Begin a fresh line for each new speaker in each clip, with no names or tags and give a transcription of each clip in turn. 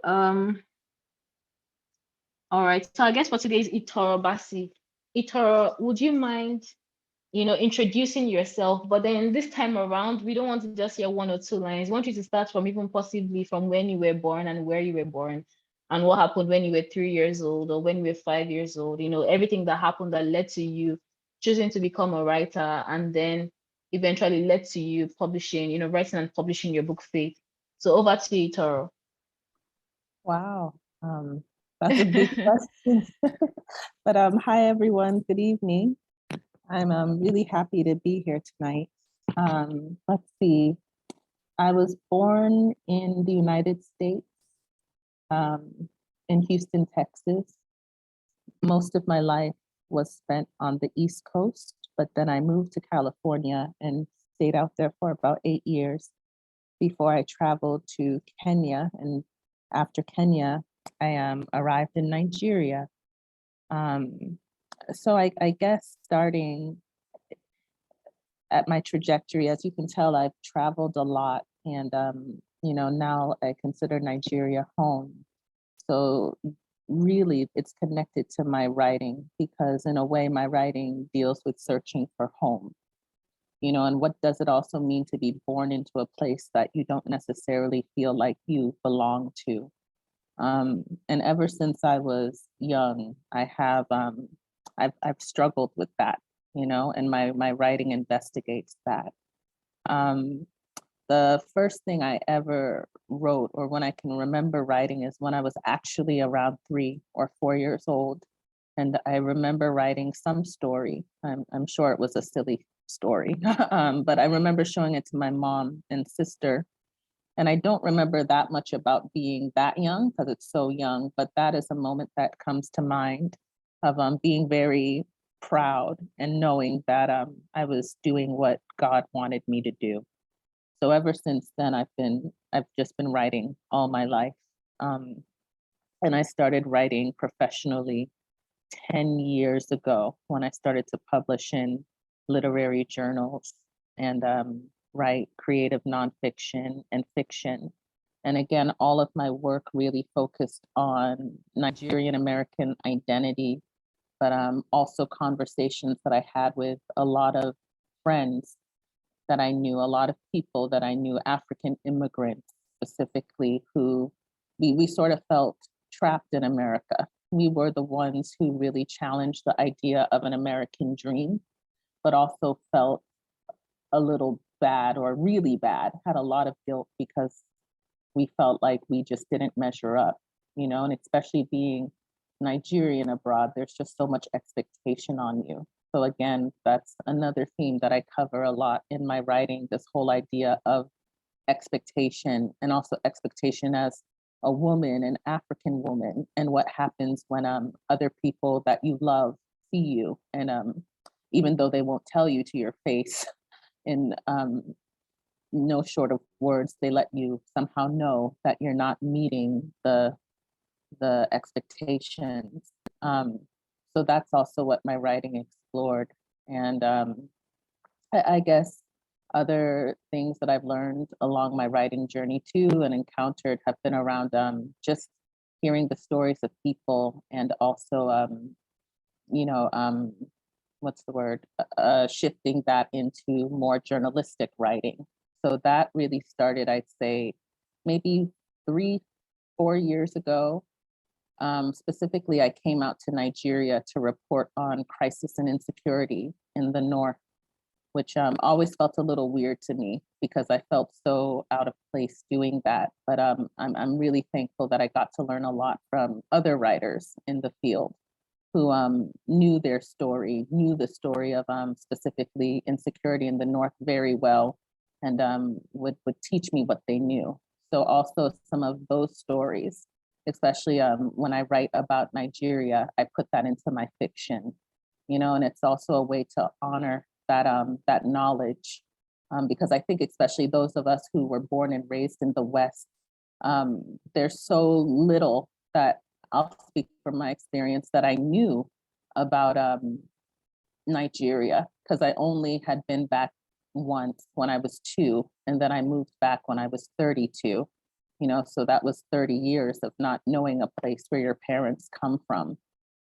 All right. So I guess for today's Itoro Bassey. Itoro, would you mind, introducing yourself? But then this time around, we don't want to just hear one or two lines. We want you to start from even possibly from when you were born and where you were born and what happened when you were 3 years old or when you were 5 years old, everything that happened that led to you choosing to become a writer and then eventually led to you publishing, writing and publishing your book Faith. So over to you, Itoro.
Wow, that's a big question. But hi everyone, good evening. I'm really happy to be here tonight. Let's see, I was born in the United States, in Houston, Texas. Most of my life was spent on the East Coast, but then I moved to California and stayed out there for about 8 years before I traveled to Kenya. And after Kenya, I arrived in Nigeria. So I guess starting at my trajectory, as you can tell, I've traveled a lot, and now I consider Nigeria home. So really, it's connected to my writing because, in a way, my writing deals with searching for home. And what does it also mean to be born into a place that you don't necessarily feel like you belong to? And ever since I was young, I've struggled with that, and my writing investigates that. Um, the first thing I ever wrote, or when I can remember writing, is when I was actually around 3 or 4 years old. And I remember writing some story. I'm sure it was a silly story, but I remember showing it to my mom and sister. And I don't remember that much about being that young because it's so young, but that is a moment that comes to mind of being very proud and knowing that I was doing what God wanted me to do. So ever since then, I've just been writing all my life. Um, and I started writing professionally 10 years ago when I started to publish in literary journals and write creative nonfiction and fiction. And again, all of my work really focused on Nigerian American identity, but also conversations that I had with a lot of friends that I knew, a lot of people that I knew, African immigrants specifically, who we sort of felt trapped in America. We were the ones who really challenged the idea of an American dream, but also felt a little bad or really bad, had a lot of guilt because we felt like we just didn't measure up, and especially being Nigerian abroad, there's just so much expectation on you. So again, that's another theme that I cover a lot in my writing, this whole idea of expectation, and also expectation as a woman, an African woman, and what happens when other people that you love see you, and even though they won't tell you to your face in no short of words, they let you somehow know that you're not meeting the expectations. So that's also what my writing explored. And I guess other things that I've learned along my writing journey too and encountered have been around just hearing the stories of people, and also, you know, um, what's the word? Shifting that into more journalistic writing. So that really started, I'd say, maybe 3, 4 years ago. Specifically, I came out to Nigeria to report on crisis and insecurity in the North, which always felt a little weird to me because I felt so out of place doing that. But I'm really thankful that I got to learn a lot from other writers in the field who knew their story, knew the story of specifically insecurity in the North very well, and would teach me what they knew. So also some of those stories, especially when I write about Nigeria, I put that into my fiction, and it's also a way to honor that knowledge, because I think especially those of us who were born and raised in the West, there's so little that I'll speak from my experience that I knew about Nigeria, because I only had been back once when I was 2, and then I moved back when I was 32. So that was 30 years of not knowing a place where your parents come from.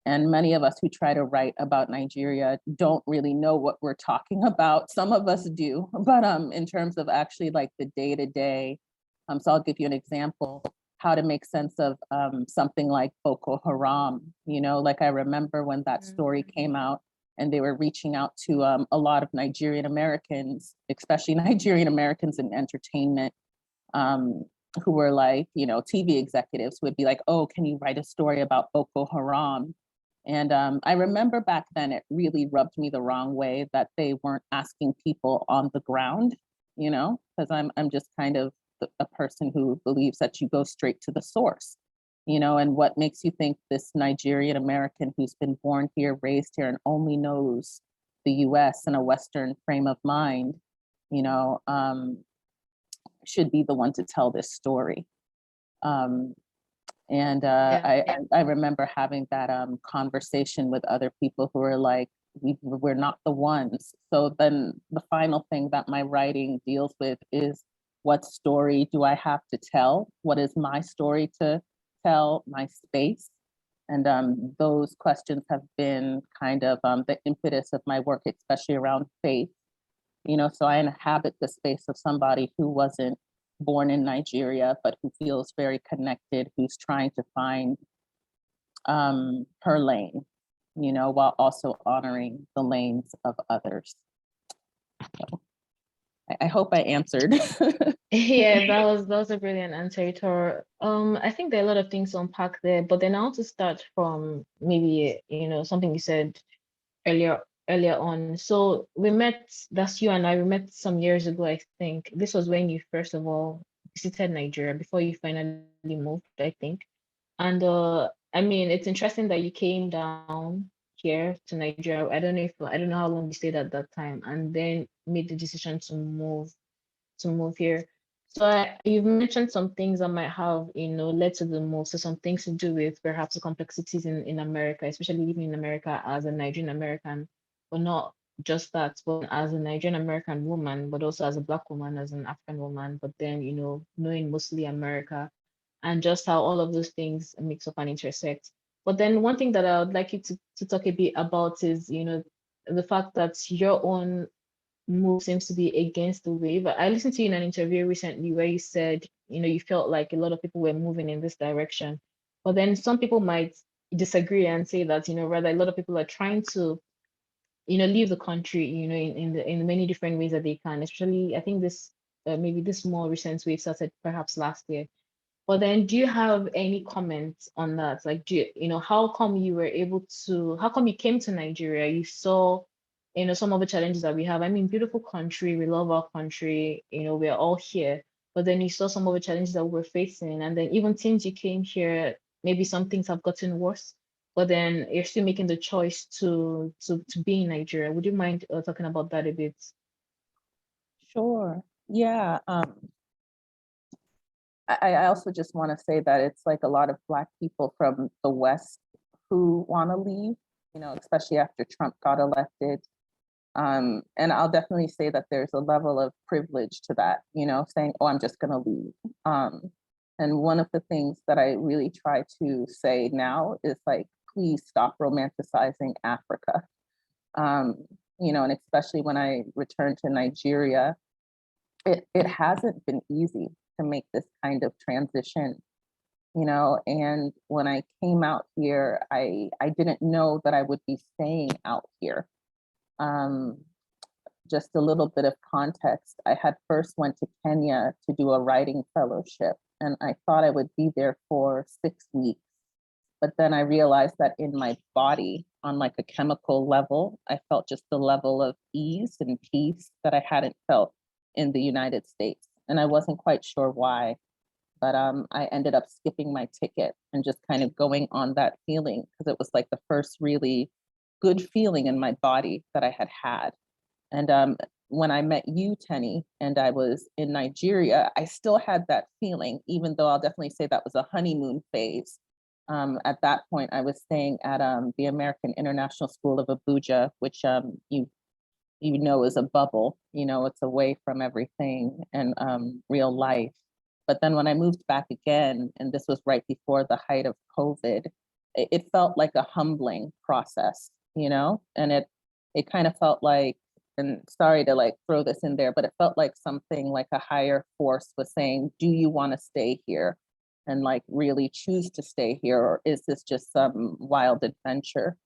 And many of us who try to write about Nigeria don't really know what we're talking about. Some of us do, but in terms of actually like the day to day, so I'll give you an example, how to make sense of something like Boko Haram. Like I remember when that story came out and they were reaching out to a lot of Nigerian Americans, especially Nigerian Americans in entertainment, who were like, TV executives would be like, oh, can you write a story about Boko Haram? And I remember back then it really rubbed me the wrong way that they weren't asking people on the ground, because I'm just kind of a person who believes that you go straight to the source, and what makes you think this Nigerian American who's been born here, raised here, and only knows the US and a Western frame of mind, should be the one to tell this story. And I remember having that conversation with other people who were like, we're not the ones. So then the final thing that my writing deals with is, what story do I have to tell? What is my story to tell, my space? And those questions have been kind of the impetus of my work, especially around faith. So I inhabit the space of somebody who wasn't born in Nigeria, but who feels very connected, who's trying to find her lane, while also honoring the lanes of others. So I hope I answered.
Yeah, that was a brilliant answer, Tor. I think there are a lot of things to unpack there, but then I want to start from maybe, something you said earlier on. So we met, that's you and I, we met some years ago, I think. This was when you first of all visited Nigeria before you finally moved, I think. And I mean, it's interesting that you came down here to Nigeria. I don't know how long you stayed at that time, and then made the decision to move here. So you've mentioned some things that might have, led to the move. So some things to do with perhaps the complexities in America, especially living in America as a Nigerian American, but not just that, but as a Nigerian American woman, but also as a Black woman, as an African woman, but then, knowing mostly America and just how all of those things mix up and intersect. But then one thing that I would like you to talk a bit about is, the fact that your own move seems to be against the wave. I listened to you in an interview recently where you said, you felt like a lot of people were moving in this direction. But then some people might disagree and say that, rather a lot of people are trying to, leave the country, in many different ways that they can. Especially, I think this maybe this more recent wave started perhaps last year. But then do you have any comments on that? Like, how come you were able to, how come you came to Nigeria? You saw, some of the challenges that we have. I mean, beautiful country, we love our country, we're all here. But then you saw some of the challenges that we're facing. And then even since you came here, maybe some things have gotten worse. But then you're still making the choice to be in Nigeria. Would you mind talking about that a bit?
Sure. Yeah. I also just want to say that it's like a lot of Black people from the West who want to leave, especially after Trump got elected. And I'll definitely say that there's a level of privilege to that, saying, oh, I'm just going to leave. And one of the things that I really try to say now is like, please stop romanticizing Africa. And especially when I returned to Nigeria, it hasn't been easy to make this kind of transition, and when I came out here, I didn't know that I would be staying out here. Um, just a little bit of context. I had first went to Kenya to do a writing fellowship, and I thought I would be there for 6 weeks. But then I realized that in my body, on like a chemical level, I felt just the level of ease and peace that I hadn't felt in the United States. And I wasn't quite sure why, but I ended up skipping my ticket and just kind of going on that feeling because it was like the first really good feeling in my body that I had had. And when I met you, Tenny, and I was in Nigeria, I still had that feeling, even though I'll definitely say that was a honeymoon phase. At that point, I was staying at the American International School of Abuja, which you know is a bubble. It's away from everything and real life. But then when I moved back again, and this was right before the height of COVID, it felt like a humbling process, you know? And it kind of felt like, and sorry to like throw this in there, but it felt like something like a higher force was saying, do you want to stay here? And like really choose to stay here? Or is this just some wild adventure?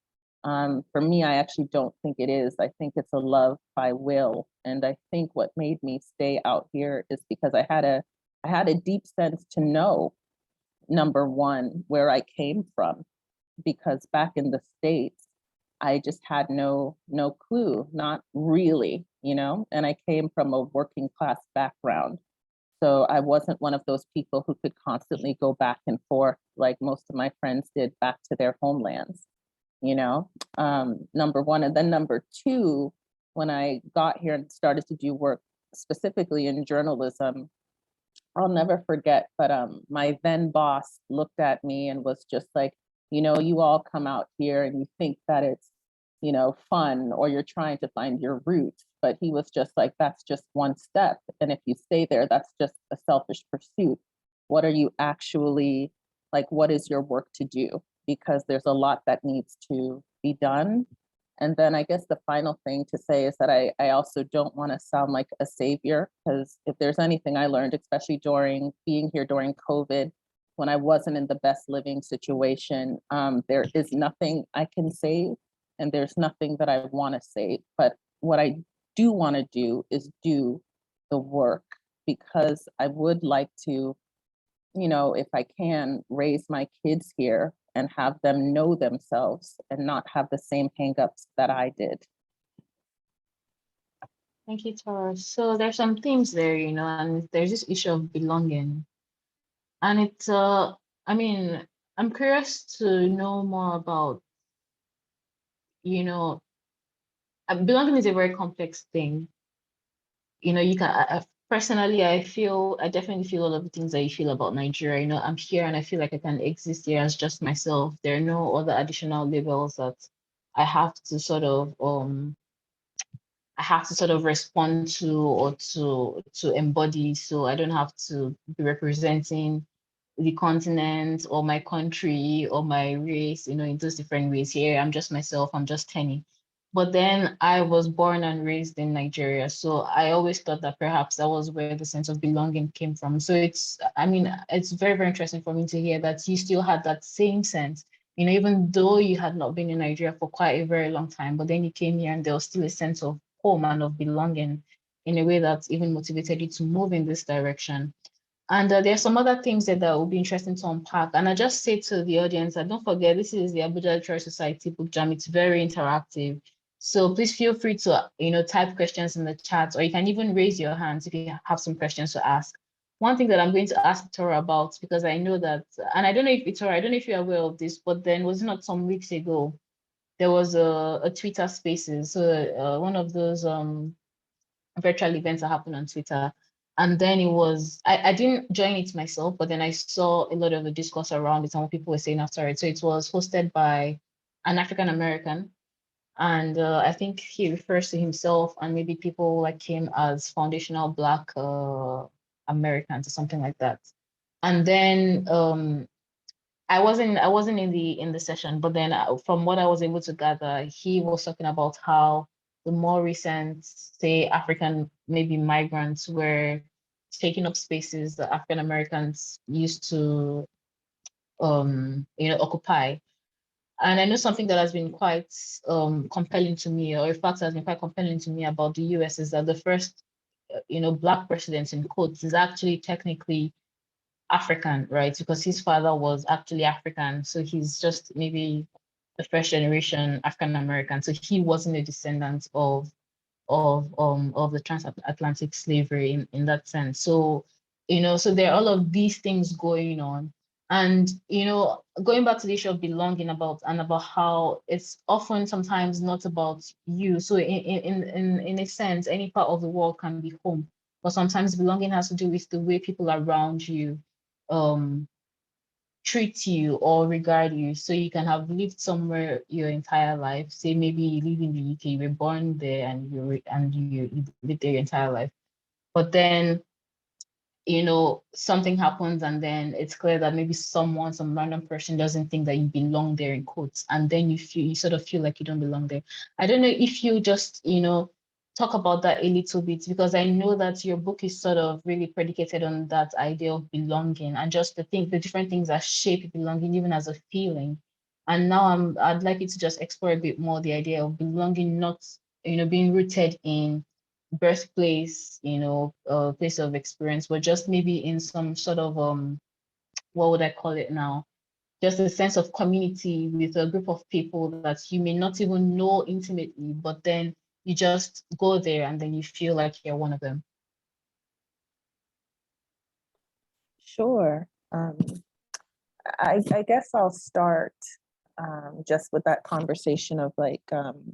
For me, I actually don't think it is. I think it's a love by will. And I think what made me stay out here is because I had a deep sense to know, number one, where I came from, because back in the States, I just had no clue, not really, you know, and I came from a working class background. So I wasn't one of those people who could constantly go back and forth like most of my friends did back to their homelands, you know, number one. And then number two, when I got here and started to do work specifically in journalism, I'll never forget, but my then boss looked at me and was just like, you know, you all come out here and you think that it's, you know, fun, or you're trying to find your roots. But he was just like, that's just one step. And if you stay there, that's just a selfish pursuit. What are you actually like? What is your work to do? Because there's a lot that needs to be done. And then I guess the final thing to say is that I also don't want to sound like a savior, because if there's anything I learned, especially during being here during COVID, when I wasn't in the best living situation, there is nothing I can save, and there's nothing that I want to save. But what I do want to do is do the work, because I would like to, you know, if I can, raise my kids here and have them know themselves and not have the same hangups that I did.
Thank you, Tara. So there's some themes there, and there's this issue of belonging. And I mean, I'm curious to know more about, you know, belonging is a very complex thing. You can, personally, I definitely feel all of the things that you feel about Nigeria. I'm here and I feel like I can exist here as just myself. There are no other additional labels that I have to sort of, respond to or to embody. So I don't have to be representing the continent or my country or my race, in those different ways. Here, I'm just myself, I'm just Tenny. But then I was born and raised in Nigeria. So I always thought that perhaps that was where the sense of belonging came from. So it's very, very interesting for me to hear that you still had that same sense, even though you had not been in Nigeria for quite a very long time, but then you came here and there was still a sense of home and of belonging in a way that even motivated you to move in this direction. And there are some other things that will be interesting to unpack. And I just say to the audience that don't forget, this is the Abuja Literary Society Book Jam. It's very interactive. So please feel free to, type questions in the chat, or you can even raise your hands if you have some questions to ask. One thing that I'm going to ask Itoro about, because I know that, and I don't know if Itoro, I don't know if you're aware of this, but then was it not some weeks ago, there was a Twitter Spaces. So one of those virtual events that happened on Twitter. And then I didn't join it myself, but then I saw a lot of the discourse around it and what people were saying after it. So it was hosted by an African American. And I think he refers to himself and maybe people like him as foundational Black Americans or something like that. And then I wasn't in the session, but then from what I was able to gather, he was talking about how the more recent, say, African maybe migrants were taking up spaces that African Americans used to occupy. And I know something that has been quite compelling to me, or in fact has been quite compelling to me about the US, is that the first Black president in quotes is actually technically African, right? Because his father was actually African. So he's just maybe the first generation African American. So he wasn't a descendant of the transatlantic slavery in that sense. So, so there are all of these things going on. And, going back to the issue of belonging about how it's often sometimes not about you. So in a sense, any part of the world can be home. But sometimes belonging has to do with the way people around you um treat you or regard you. So you can have lived somewhere your entire life. Say maybe you live in the UK, you were born there and you lived there your entire life. But then something happens and then it's clear that maybe some random person doesn't think that you belong there in quotes, and then you sort of feel like you don't belong there. I don't know if you just, talk about that a little bit, because I know that your book is sort of really predicated on that idea of belonging and just the different things that shape belonging, even as a feeling. And now I'd like you to just explore a bit more the idea of belonging, not, being rooted in birthplace, place of experience, but just maybe in some sort of what would I call it now? Just a sense of community with a group of people that you may not even know intimately, but then you just go there and then you feel like you're one of them.
Sure. I guess I'll start just with that conversation of like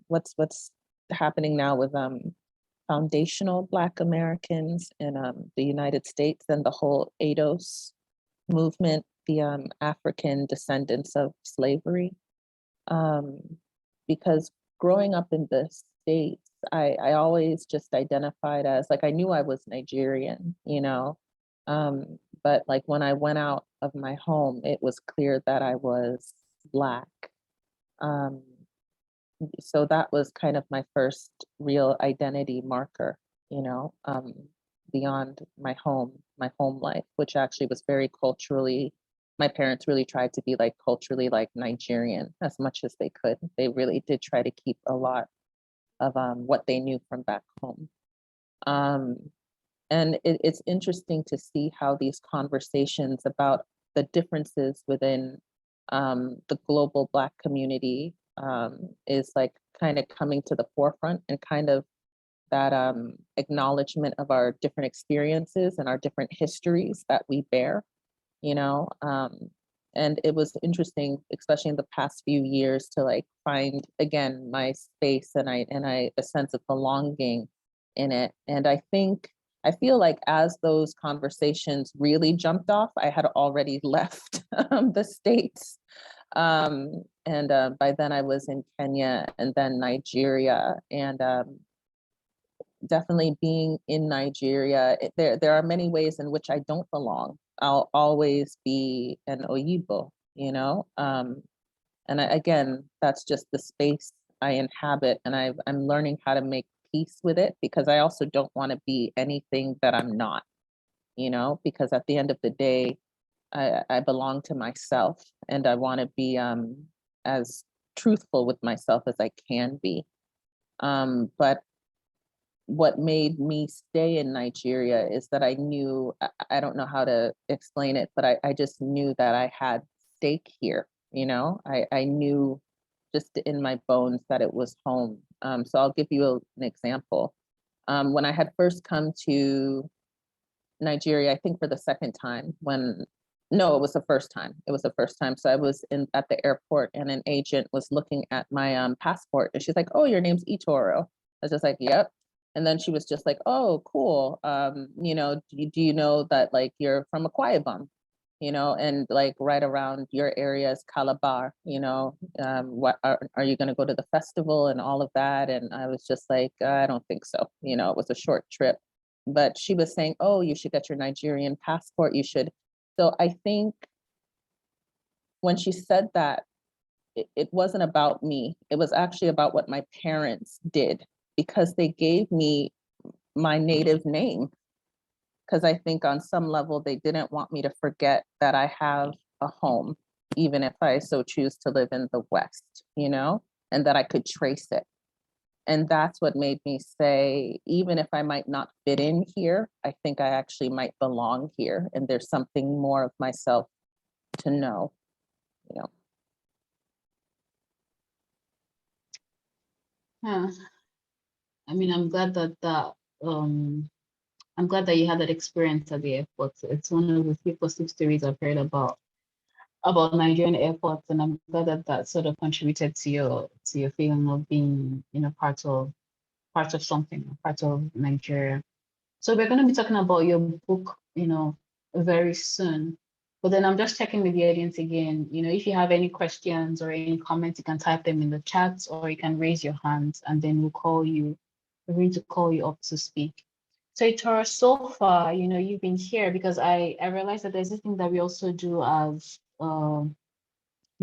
what's happening now with foundational Black Americans in the United States and the whole ADOS movement, the African descendants of slavery. Um, because growing up in the States, I always just identified as like, I knew I was Nigerian, but like when I went out of my home, it was clear that I was Black. Um, so that was kind of my first real identity marker, beyond my home life, which actually was very culturally, my parents really tried to be like culturally like Nigerian as much as they could. They really did try to keep a lot of what they knew from back home. Um, and it's interesting to see how these conversations about the differences within the global Black community is like kind of coming to the forefront, and kind of that acknowledgement of our different experiences and our different histories that we bear, you know. And it was interesting, especially in the past few years, to like find again my space and I a sense of belonging in it. And I feel like as those conversations really jumped off, I had already left the States. And by then I was in Kenya and then Nigeria. And definitely being in Nigeria, there are many ways in which I don't belong. I'll always be an Oyibo, and again, that's just the space I inhabit, and I'm learning how to make peace with it, because I also don't want to be anything that I'm not, because at the end of the day, I belong to myself, and I want to be as truthful with myself as I can be. But what made me stay in Nigeria is that I knew, I don't know how to explain it, but I just knew that I had stake here, I knew just in my bones that it was home. So I'll give you an example. When I had first come to Nigeria, I think for the second time, no, it was the first time. It was the first time. So I was at the airport and an agent was looking at my passport and she's like, "Oh, your name's Itoro." I was just like, "Yep." And then she was just like, "Oh, cool. Do you know that like you're from Akwa Ibom? And like right around your area is Calabar, what are you going to go to the festival and all of that?" And I was just like, "I don't think so." It was a short trip, but she was saying, "Oh, you should get your Nigerian passport. You should." So I think when she said that, it wasn't about me. It was actually about what my parents did, because they gave me my native name. Because I think on some level, they didn't want me to forget that I have a home, even if I so choose to live in the West, and that I could trace it. And that's what made me say, even if I might not fit in here, I think I actually might belong here. And there's something more of myself to know, you know.
Yeah. I mean, I'm glad that you had that experience at the airport. It's one of the few positive stories I've heard about Nigerian airports, and I'm glad that that sort of contributed to your feeling of being, part of something, part of Nigeria. So we're going to be talking about your book, very soon. But then I'm just checking with the audience again. If you have any questions or any comments, you can type them in the chat or you can raise your hands and then we'll call you. We're going to call you up to speak. So Itoro, so far, you've been here because I realized that there's this thing that we also do as well,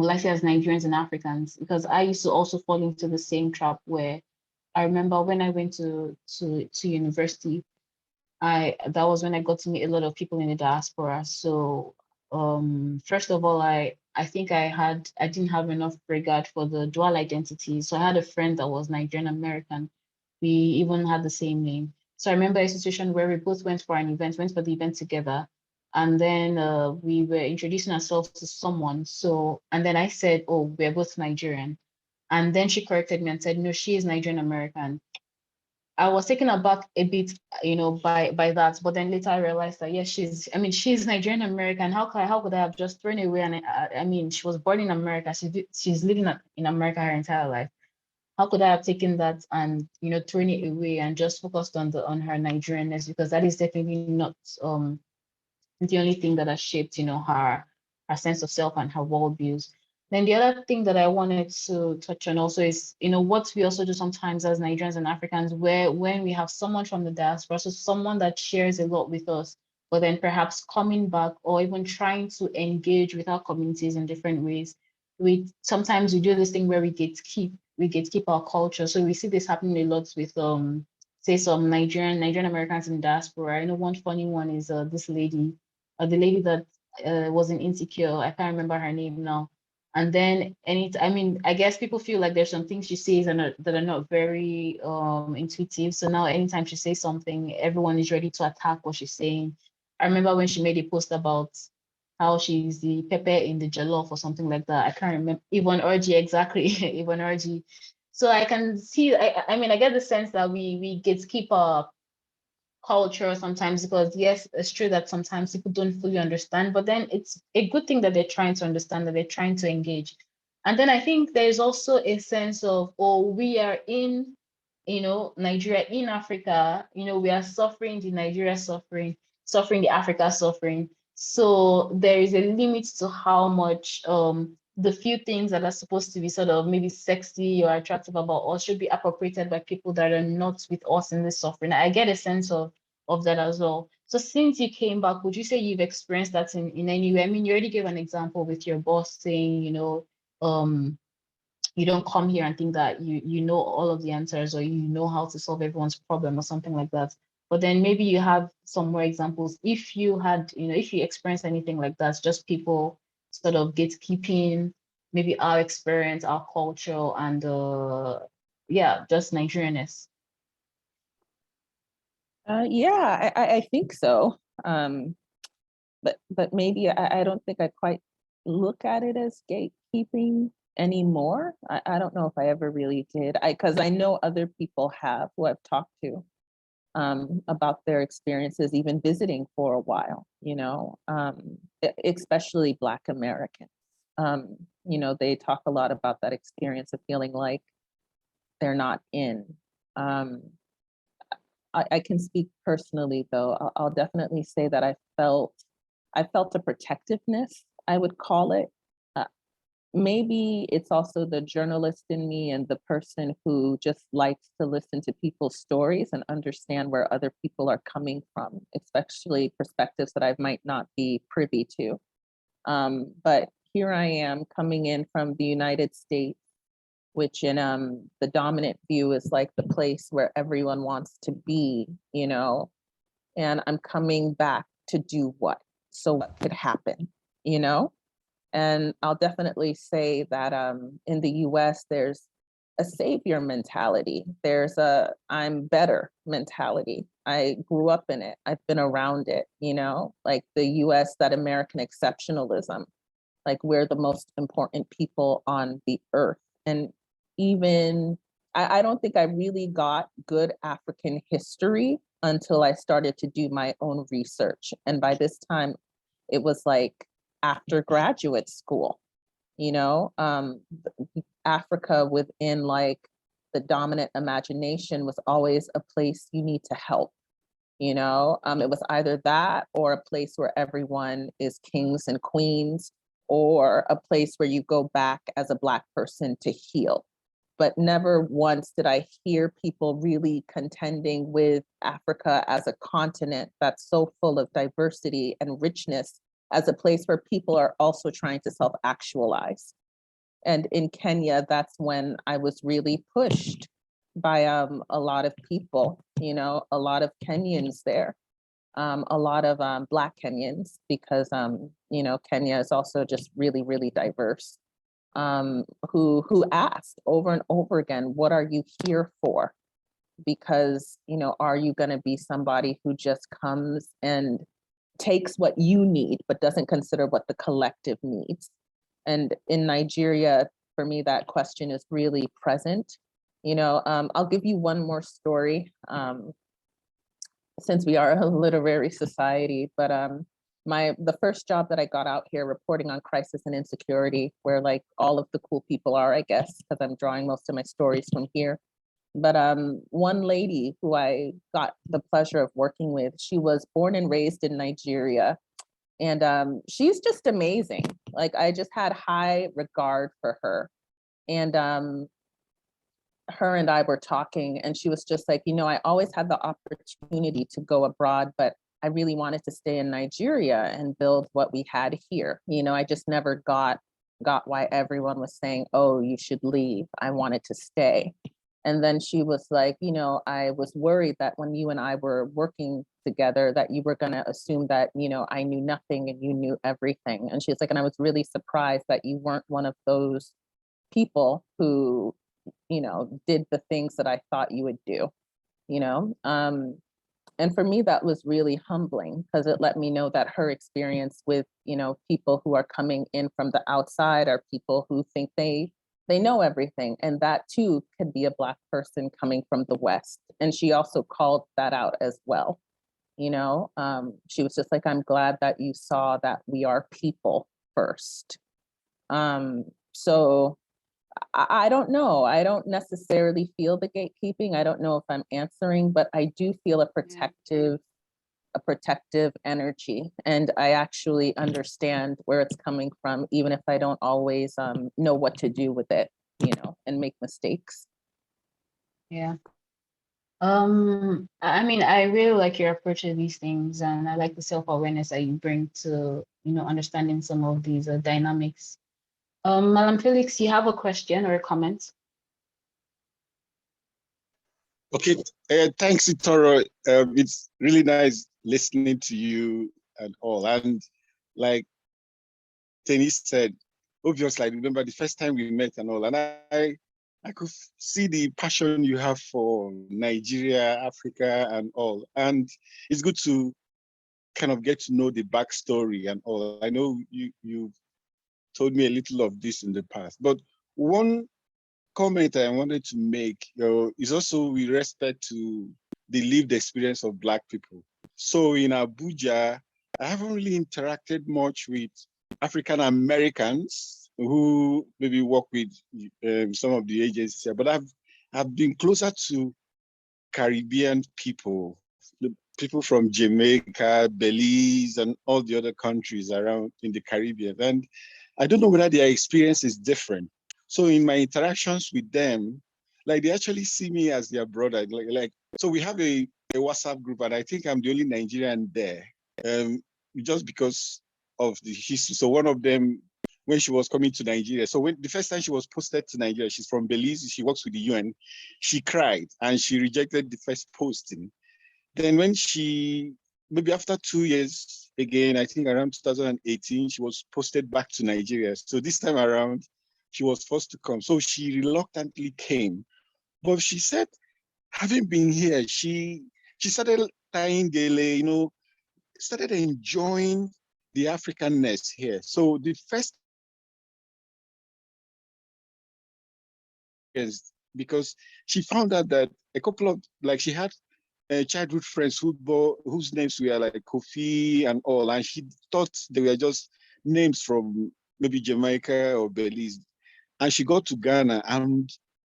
I say as Nigerians and Africans, because I used to also fall into the same trap where I remember when I went to university, I that was when I got to meet a lot of people in the diaspora. So first of all, I think I didn't have enough regard for the dual identity. So I had a friend that was Nigerian American. We even had the same name. So I remember a situation where we both went for the event together. And then we were introducing ourselves to someone. So, and then I said, oh, we're both Nigerian. And then she corrected me and said, no, she is Nigerian American. I was taken aback a bit, by that. But then later I realized that yes, she's Nigerian American. How could I have just thrown away? And I mean, she was born in America. She's living in America her entire life. How could I have taken that and thrown it away and just focused on her Nigerianness, because that is definitely not the only thing that has shaped, her sense of self and her worldviews. Then the other thing that I wanted to touch on also is, what we also do sometimes as Nigerians and Africans, where when we have someone from the diaspora, so someone that shares a lot with us, but then perhaps coming back or even trying to engage with our communities in different ways. We do this thing where we gatekeep our culture. So we see this happening a lot with say some Nigerian Americans in diaspora. I know one funny one is this lady, the lady that was in Insecure. I can't remember her name now. And then I mean, I guess people feel like there's some things she says that are not very intuitive. So now anytime she says something, everyone is ready to attack what she's saying. I remember when she made a post about how she's the pepper in the jollof or something like that. I can't remember. Yvonne Orji, exactly. Yvonne Orji. So I can see, I mean, I get the sense that we gatekeep our culture sometimes, because yes, it's true that sometimes people don't fully understand, but then it's a good thing that they're trying to understand, that they're trying to engage. And then I think there's also a sense of, oh, we are in Nigeria, in Africa, we are suffering the Nigeria suffering the Africa suffering. So there is a limit to how much the few things that are supposed to be sort of maybe sexy or attractive about us should be appropriated by people that are not with us in this suffering. I get a sense of that as well. So since you came back, would you say you've experienced that in any way? I mean, you already gave an example with your boss saying, um, you don't come here and think that you know all of the answers, or you know how to solve everyone's problem or something like that. But then maybe you have some more examples. If you had, if you experienced anything like that, just people sort of gatekeeping maybe our experience, our culture, and yeah, just Nigerianness.
Yeah, I think so. But maybe I don't think I quite look at it as gatekeeping anymore. I don't know if I ever really did. Because I know other people have who I've talked to about their experiences, even visiting for a while, especially Black Americans. They talk a lot about that experience of feeling like they're not in. Um, I can speak personally, though. I'll definitely say that I felt a protectiveness, I would call it. Uh, Maybe it's also the journalist in me and the person who just likes to listen to people's stories and understand where other people are coming from, especially perspectives that I might not be privy to. But here I am coming in from the United States, which in the dominant view is like the place where everyone wants to be, and I'm coming back to do what? So what could happen, you know? And I'll definitely say that in the US, there's a savior mentality. There's a I'm better mentality. I grew up in it. I've been around it, like the US, that American exceptionalism, like we're the most important people on the earth. And even I don't think I really got good African history until I started to do my own research. And by this time, it was like after graduate school, you know, um, Africa within like the dominant imagination was always a place you need to help. It was either that or a place where everyone is kings and queens, or a place where you go back as a Black person to heal. but never once did I hear people really contending with Africa as a continent that's so full of diversity and richness, as a place where people are also trying to self-actualize. And in Kenya, that's when I was really pushed by a lot of people, you know, a lot of Kenyans there, a lot of Black Kenyans, because, you know, Kenya is also just really, really diverse, who asked over and over again, what are you here for? Because, you know, are you going to be somebody who just comes and takes what you need, but doesn't consider what the collective needs? And in Nigeria, for me, that question is really present. You know, I'll give you one more story, since we are a literary society, but the first job that I got out here reporting on crisis and insecurity, where like all of the cool people are, I guess, because I'm drawing most of my stories from here. But one lady who I got the pleasure of working with, she was born and raised in Nigeria. And she's just amazing. Like, I just had high regard for her. And her and I were talking, and she was just like, you know, I always had the opportunity to go abroad, but I really wanted to stay in Nigeria and build what we had here. You know, I just never got why everyone was saying, oh, you should leave. I wanted to stay. And then she was like, you know, I was worried that when you and I were working together, that you were going to assume that, you know, I knew nothing and you knew everything. And she's like, and I was really surprised that you weren't one of those people who, you know, did the things that I thought you would do, you know? And for me, that was really humbling, because it let me know that her experience with, you know, people who are coming in from the outside are people who think they know everything. And that too could be a Black person coming from the West. And she also called that out as well. You know, she was just like, I'm glad that you saw that we are people first. So I don't know. I don't necessarily feel the gatekeeping. I don't know if I'm answering, but I do feel a protective energy. And I actually understand where it's coming from, even if I don't always know what to do with it, you know, and make mistakes.
Yeah. I mean, I really like your approach to these things, and I like the self-awareness that you bring to, you know, understanding some of these dynamics. Madam Felix, you have a question or a comment?
Okay, thanks, Itoro. It's really nice listening to you and all. And like Tenny said, obviously, I remember the first time we met and all, and I could see the passion you have for Nigeria, Africa, and all. And it's good to kind of get to know the backstory and all. I know you told me a little of this in the past, but one comment I wanted to make is also with respect to the lived experience of Black people. So in Abuja, I haven't really interacted much with African Americans who maybe work with some of the agencies here, but I've been closer to Caribbean people, the people from Jamaica, Belize, and all the other countries around in the Caribbean. And I don't know whether their experience is different. So in my interactions with them, like they actually see me as their brother. So we have a WhatsApp group, and I think I'm the only Nigerian there, just because of the history. So one of them, when she was coming to Nigeria, so when the first time she was posted to Nigeria, she's from Belize, she works with the UN, she cried and she rejected the first posting. Then when maybe after 2 years, again, I think around 2018, she was posted back to Nigeria. So this time around, she was forced to come. So she reluctantly came. But she said, having been here, she started tying gele, you know, started enjoying the Africanness here. So the first is because she found out that a couple of, like she had childhood friends whose names were like Kofi and all, and she thought they were just names from maybe Jamaica or Belize. And she got to Ghana and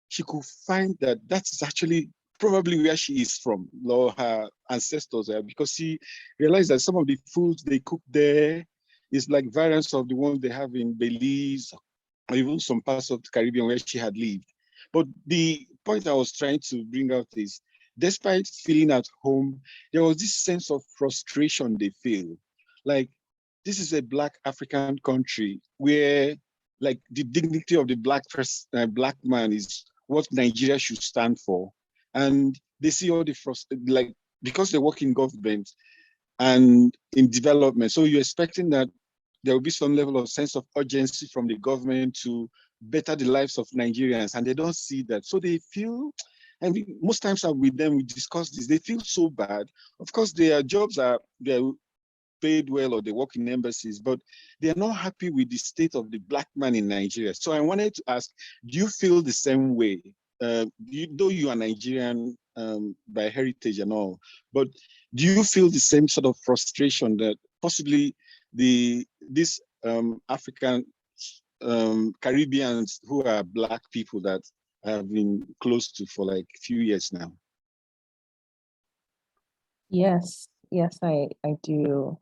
she could find that that's actually probably where she is from, or her ancestors are, because she realized that some of the foods they cook there is like variants of the ones they have in Belize, or even some parts of the Caribbean where she had lived. But the point I was trying to bring out is, despite feeling at home, there was this sense of frustration they feel. Like, this is a Black African country where, like, the dignity of the Black man is what Nigeria should stand for. And they see all the like, because they work in government and in development. So you're expecting that there will be some level of sense of urgency from the government to better the lives of Nigerians, and they don't see that. So they feel, and most times I'm with them, we discuss this, they feel so bad. Of course, their jobs they're paid well, or they work in embassies, but they're not happy with the state of the Black man in Nigeria. So I wanted to ask, do you feel the same way? Though you are Nigerian by heritage and all, but do you feel the same sort of frustration that possibly these African Caribbeans who are Black people that have been close to for like a few years now?
Yes, I do.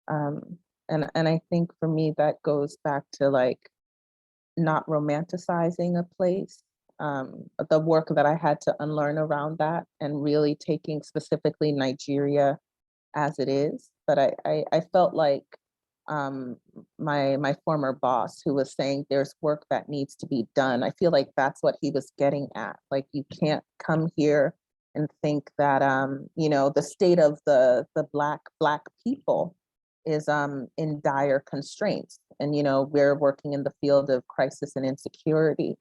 And I think for me, that goes back to like not romanticizing a place. The work that I had to unlearn around that, and really taking specifically Nigeria as it is. But I felt like my former boss, who was saying there's work that needs to be done, I feel like that's what he was getting at. Like, you can't come here and think that the state of the black people is in dire constraints. And we're working in the field of crisis and insecurity.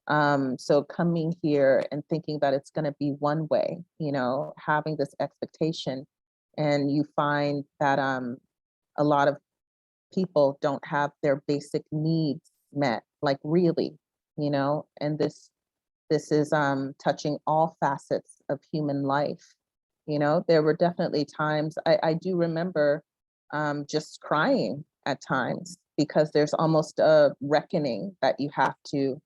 So coming here and thinking that it's going to be one way, having this expectation, and you find that a lot of people don't have their basic needs met, like, really, and this is touching all facets of human life. There were definitely times I do remember just crying at times, because there's almost a reckoning that you have to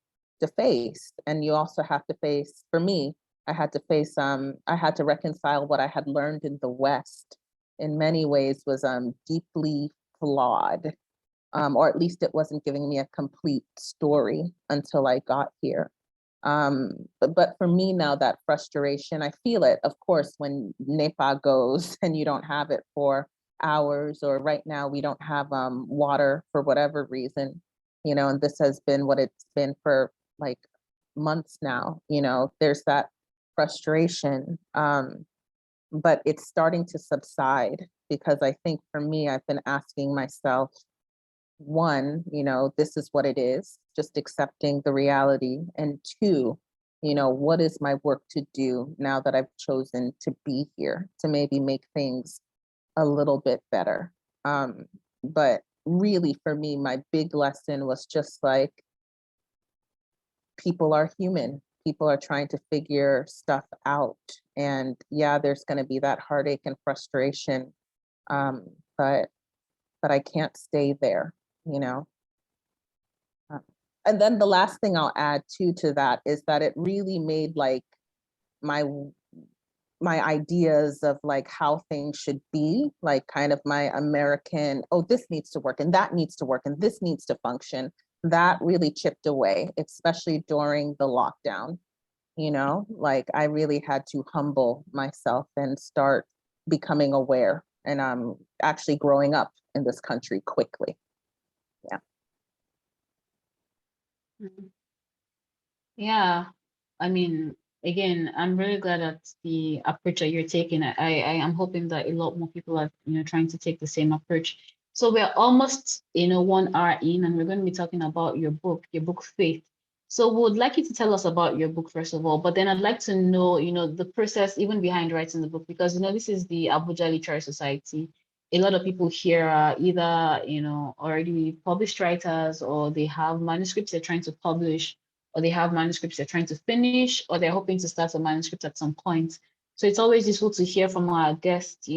face. And you also have to face, for me, I had to reconcile what I had learned in the West in many ways was deeply flawed, or at least it wasn't giving me a complete story until I got here. But for me now, that frustration, I feel it, of course, when NEPA goes and you don't have it for hours, or right now we don't have water for whatever reason, and this has been what it's been for like months now. There's that frustration, but it's starting to subside, because I think for me, I've been asking myself, one, this is what it is, just accepting the reality. And two, what is my work to do now that I've chosen to be here, to maybe make things a little bit better. But really, for me, my big lesson was just like, people are human. People are trying to figure stuff out. And yeah, there's going to be that heartache and frustration. But I can't stay there, And then the last thing I'll add to that is that it really made like my ideas of like how things should be, like kind of my American, oh, this needs to work and that needs to work and this needs to function, that really chipped away, especially during the lockdown. Like, I really had to humble myself and start becoming aware, and actually growing up in this country quickly. Yeah.
Yeah, I mean, again, I'm really glad that the approach that you're taking. I am hoping that a lot more people are, trying to take the same approach. So we're almost, 1 hour in, and we're going to be talking about your book Faith. So we would like you to tell us about your book first of all, but then I'd like to know, the process even behind writing the book, because this is the Abuja Literary Society. A lot of people here are either, already published writers, or they have manuscripts they're trying to publish, or they have manuscripts they're trying to finish, or they're hoping to start a manuscript at some point. So it's always useful to hear from our guests,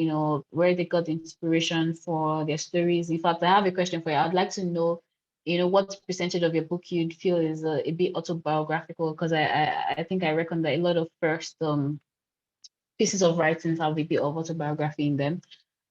where they got the inspiration for their stories. In fact, I have a question for you. I'd like to know, what percentage of your book you'd feel is a bit autobiographical, because I think I reckon that a lot of first pieces of writings have a bit of autobiography in them.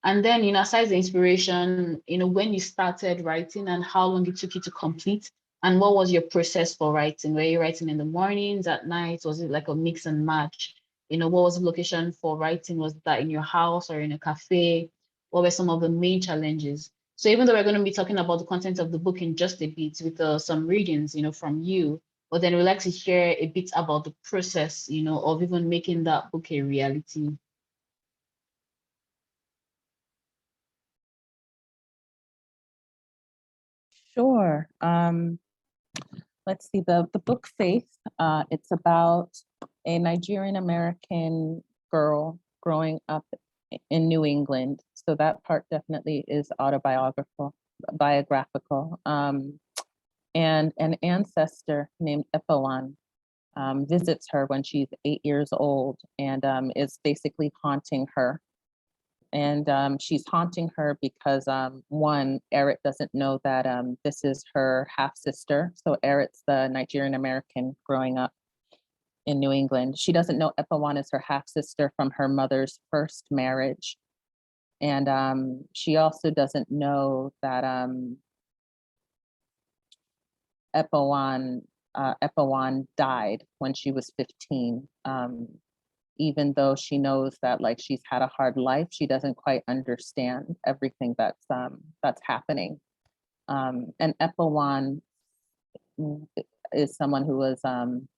And then, aside the inspiration, when you started writing and how long it took you to complete, And what was your process for writing? Were you writing in the mornings, at night? Was it like a mix and match? What was the location for writing? Was that in your house or in a cafe? What were some of the main challenges? So even though we're going to be talking about the content of the book in just a bit with some readings, from you, but then we'd like to hear a bit about the process, of even making that book a reality.
Sure. Let's see, the book Faith, it's about a Nigerian American girl growing up in New England. So that part definitely is biographical. And an ancestor named Epawan visits her when she's 8 years old and is basically haunting her. And she's haunting her because one, Erit doesn't know that this is her half sister. So Erit's the Nigerian American growing up in New England. She doesn't know Epawan is her half sister from her mother's first marriage. And she also doesn't know that Epawan died when she was 15. Even though she knows that like she's had a hard life, she doesn't quite understand everything that's happening. And Epawan is someone who was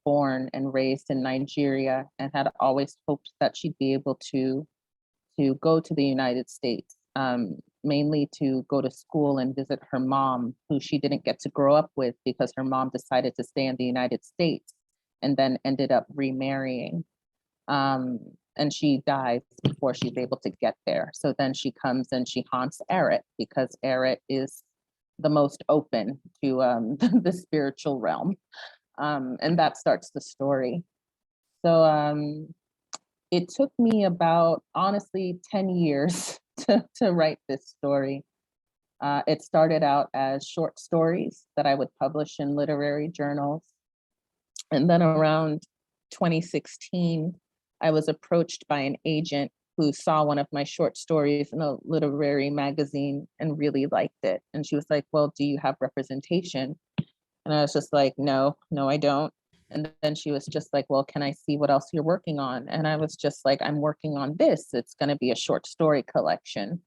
born and raised in Nigeria and had always hoped that she'd be able to go to the United States, mainly to go to school and visit her mom, who she didn't get to grow up with because her mom decided to stay in the United States and then ended up remarrying. And she dies before she's able to get there. So then she comes and she haunts Erit because Erit is the most open to the spiritual realm. And that starts the story. So it took me about, honestly, 10 years to write this story. It started out as short stories that I would publish in literary journals. And then around 2016, I was approached by an agent who saw one of my short stories in a literary magazine and really liked it. And she was like, well, do you have representation? And I was just like, no, I don't. And then she was just like, well, can I see what else you're working on? And I was just like, I'm working on this. It's going to be a short story collection.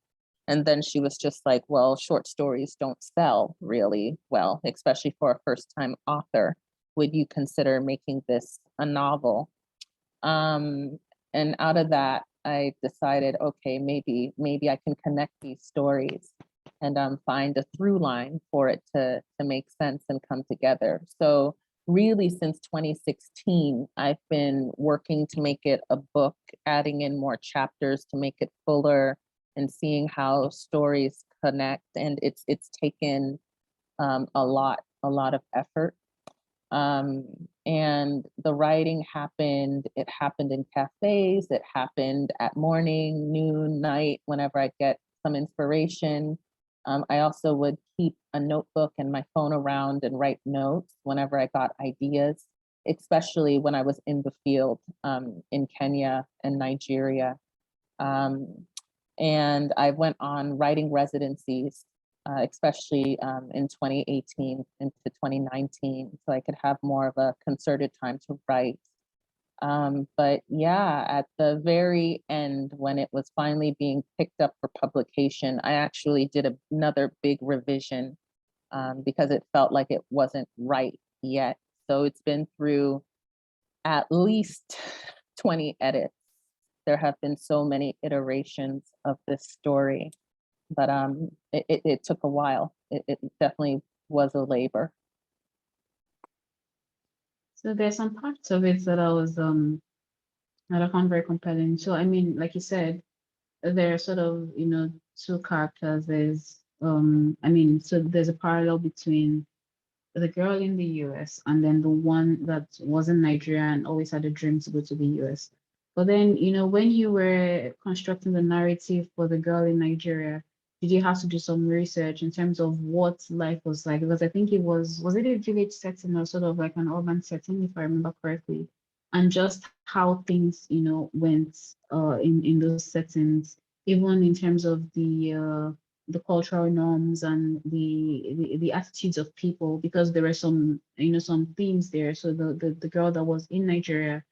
And then she was just like, well, short stories don't sell really well, especially for a first-time author. Would you consider making this a novel? And out of that, I decided, okay, maybe I can connect these stories and find a through line for it to make sense and come together. So really since 2016, I've been working to make it a book, adding in more chapters to make it fuller and seeing how stories connect. And it's taken a lot of effort. And the writing happened, it happened in cafes, it happened at morning, noon, night, whenever I get some inspiration. I also would keep a notebook and my phone around and write notes whenever I got ideas, especially when I was in the field in Kenya and Nigeria. And I went on writing residencies, especially in 2018 into 2019, so I could have more of a concerted time to write. But yeah, at the very end, when it was finally being picked up for publication, I actually did another big revision because it felt like it wasn't right yet. So it's been through at least 20 edits. There have been so many iterations of this story, but it took a while. It definitely was a labor.
So there's some parts of it that I found very compelling. So I mean, like you said, there are sort of, two characters. So there's a parallel between the girl in the US and then the one that was in Nigeria and always had a dream to go to the US. But then, when you were constructing the narrative for the girl in Nigeria, did you have to do some research in terms of what life was like? Because I think was it a village setting or sort of like an urban setting, if I remember correctly? And just how things, went in those settings, even in terms of the the cultural norms and the attitudes of people, because there were some, some themes there. So the girl that was in Nigeria,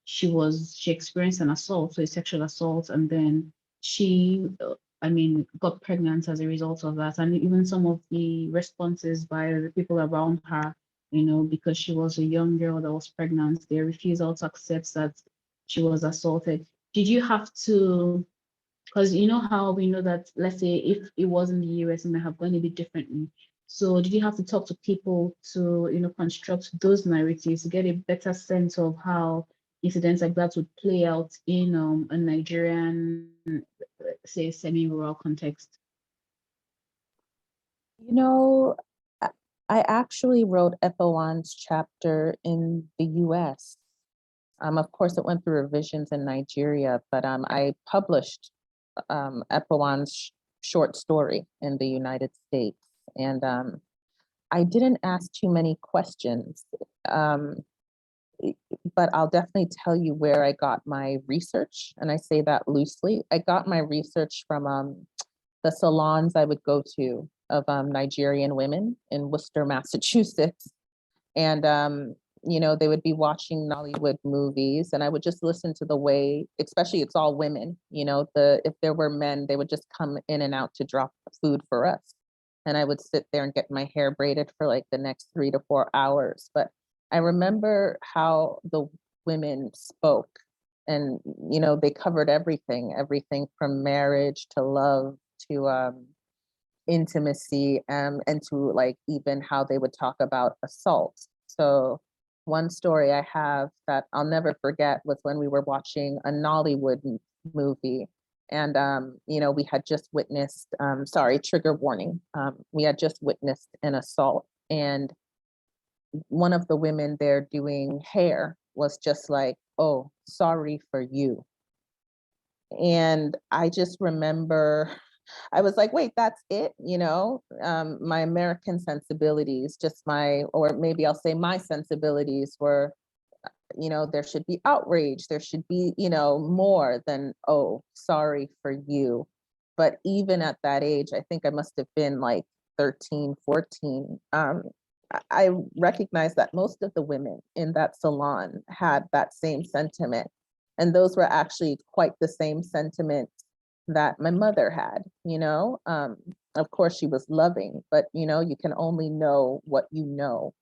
she experienced an assault, so a sexual assault, and then she got pregnant as a result of that. And even some of the responses by the people around her, because she was a young girl that was pregnant, their refusal to accept that she was assaulted. Did you have to, because you know how we know that, let's say if it was in the US, it might have gone a bit differently. So did you have to talk to people to, construct those narratives to get a better sense of how incidents like that would play out in a Nigerian, say, semi-rural context?
You know, I I actually wrote Epoan's chapter in the US. Of course, it went through revisions in Nigeria, but I published Epoan's short story in the United States. And I didn't ask too many questions, um, but I'll definitely tell you where I got my research. And I say that loosely. I got my research from the salons I would go to of Nigerian women in Worcester, Massachusetts. And they would be watching Nollywood movies, and I would just listen to the way, especially it's all women, if there were men, they would just come in and out to drop food for us. And I would sit there and get my hair braided for like the next 3 to 4 hours. But I remember how the women spoke, and they covered everything from marriage to love to intimacy, and to like even how they would talk about assault. So one story I have that I'll never forget was when we were watching a Nollywood movie, and we had just witnessed, sorry, trigger warning, we had just witnessed an assault, and one of the women there doing hair was just like, oh, sorry for you. And I just remember, I was like, wait, that's it? My American sensibilities, or maybe I'll say my sensibilities were, there should be outrage. There should be, more than, oh, sorry for you. But even at that age, I think I must have been like 13, 14. I recognized that most of the women in that salon had that same sentiment. And those were actually quite the same sentiments that my mother had. Of course she was loving, but you can only know what you know.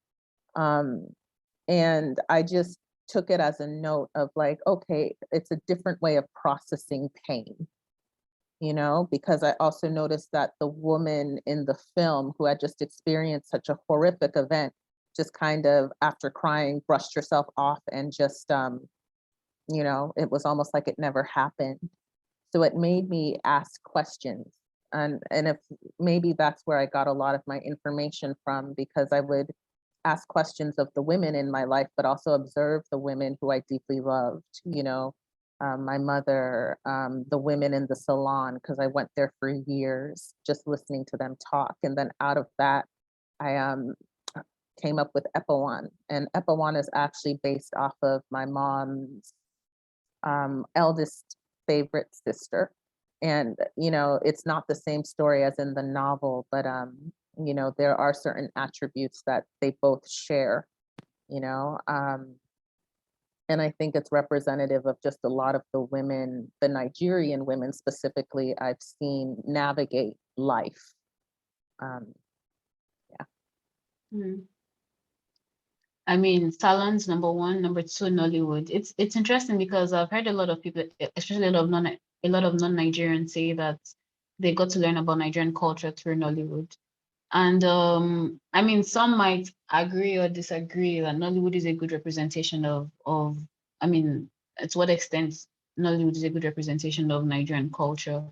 And I just took it as a note of like, okay, it's a different way of processing pain, because I also noticed that the woman in the film who had just experienced such a horrific event, just kind of after crying, brushed herself off and just, it was almost like it never happened. So it made me ask questions. And if maybe that's where I got a lot of my information from, because I would ask questions of the women in my life, but also observe the women who I deeply loved, my mother, the women in the salon, because I went there for years, just listening to them talk. And then out of that, I came up with Epoan. And Epoan is actually based off of my mom's eldest favorite sister. And, it's not the same story as in the novel, but, there are certain attributes that they both share, you know. And I think it's representative of just a lot of the women, the Nigerian women specifically, I've seen navigate life. Yeah.
Mm. I mean, Salon's number one, number two, Nollywood. It's interesting because I've heard a lot of people, especially a lot of non-Nigerians, say that they got to learn about Nigerian culture through Nollywood. And I mean, some might agree or disagree that Nollywood is a good representation of I mean, to what extent Nollywood is a good representation of Nigerian culture.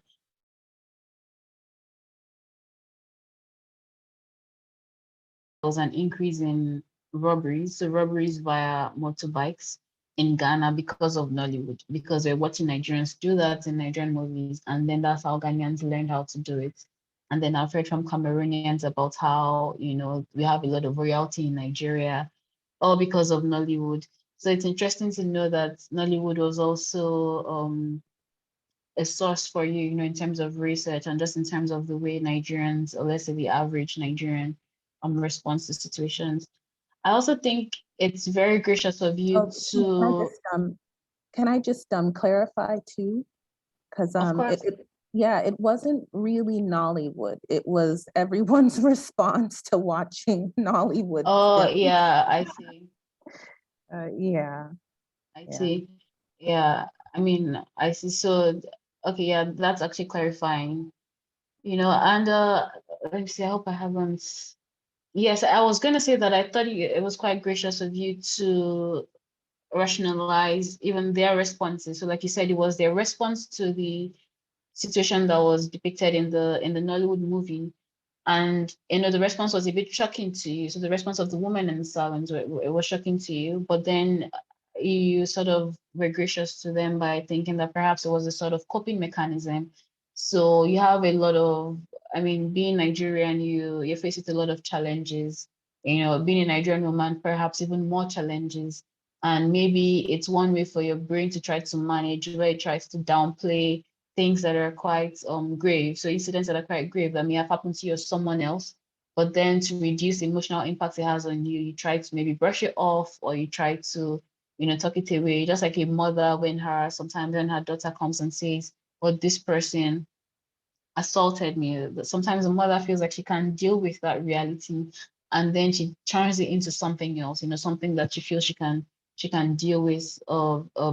There was an increase in robberies, so robberies via motorbikes in Ghana because of Nollywood, because they're watching Nigerians do that in Nigerian movies, and then that's how Ghanaians learned how to do it. And then I've heard from Cameroonians about how, we have a lot of royalty in Nigeria, all because of Nollywood. So it's interesting to know that Nollywood was also a source for you, in terms of research and just in terms of the way Nigerians, or let's say the average Nigerian, responds to situations. I also think it's very gracious of you
Oh,
to,
can I just clarify too? Because
of course.
yeah, it wasn't really Nollywood. It was everyone's response to watching Nollywood
Oh,
films.
yeah, I see.
Yeah,
I
yeah.
see. Yeah, I mean, I see. So, okay, yeah, that's actually clarifying. And let me see, I hope I haven't. Yes, I was going to say that I thought it was quite gracious of you to rationalize even their responses. So, like you said, it was their response to the situation that was depicted in the Nollywood movie. And the response was a bit shocking to you. So the response of the woman in the silence, it was shocking to you. But then you sort of were gracious to them by thinking that perhaps it was a sort of coping mechanism. So you have a lot of, I mean, being Nigerian, you face with a lot of challenges. Being a Nigerian woman, perhaps even more challenges. And maybe it's one way for your brain to try to manage, where it tries to downplay things that are quite grave. So incidents that are quite grave that may have happened to you or someone else. But then to reduce the emotional impact it has on you, you try to maybe brush it off, or you try to, tuck it away. Just like a mother sometimes when her daughter comes and says, well, this person assaulted me. Sometimes the mother feels like she can't deal with that reality, and then she turns it into something else, something that she feels she can deal with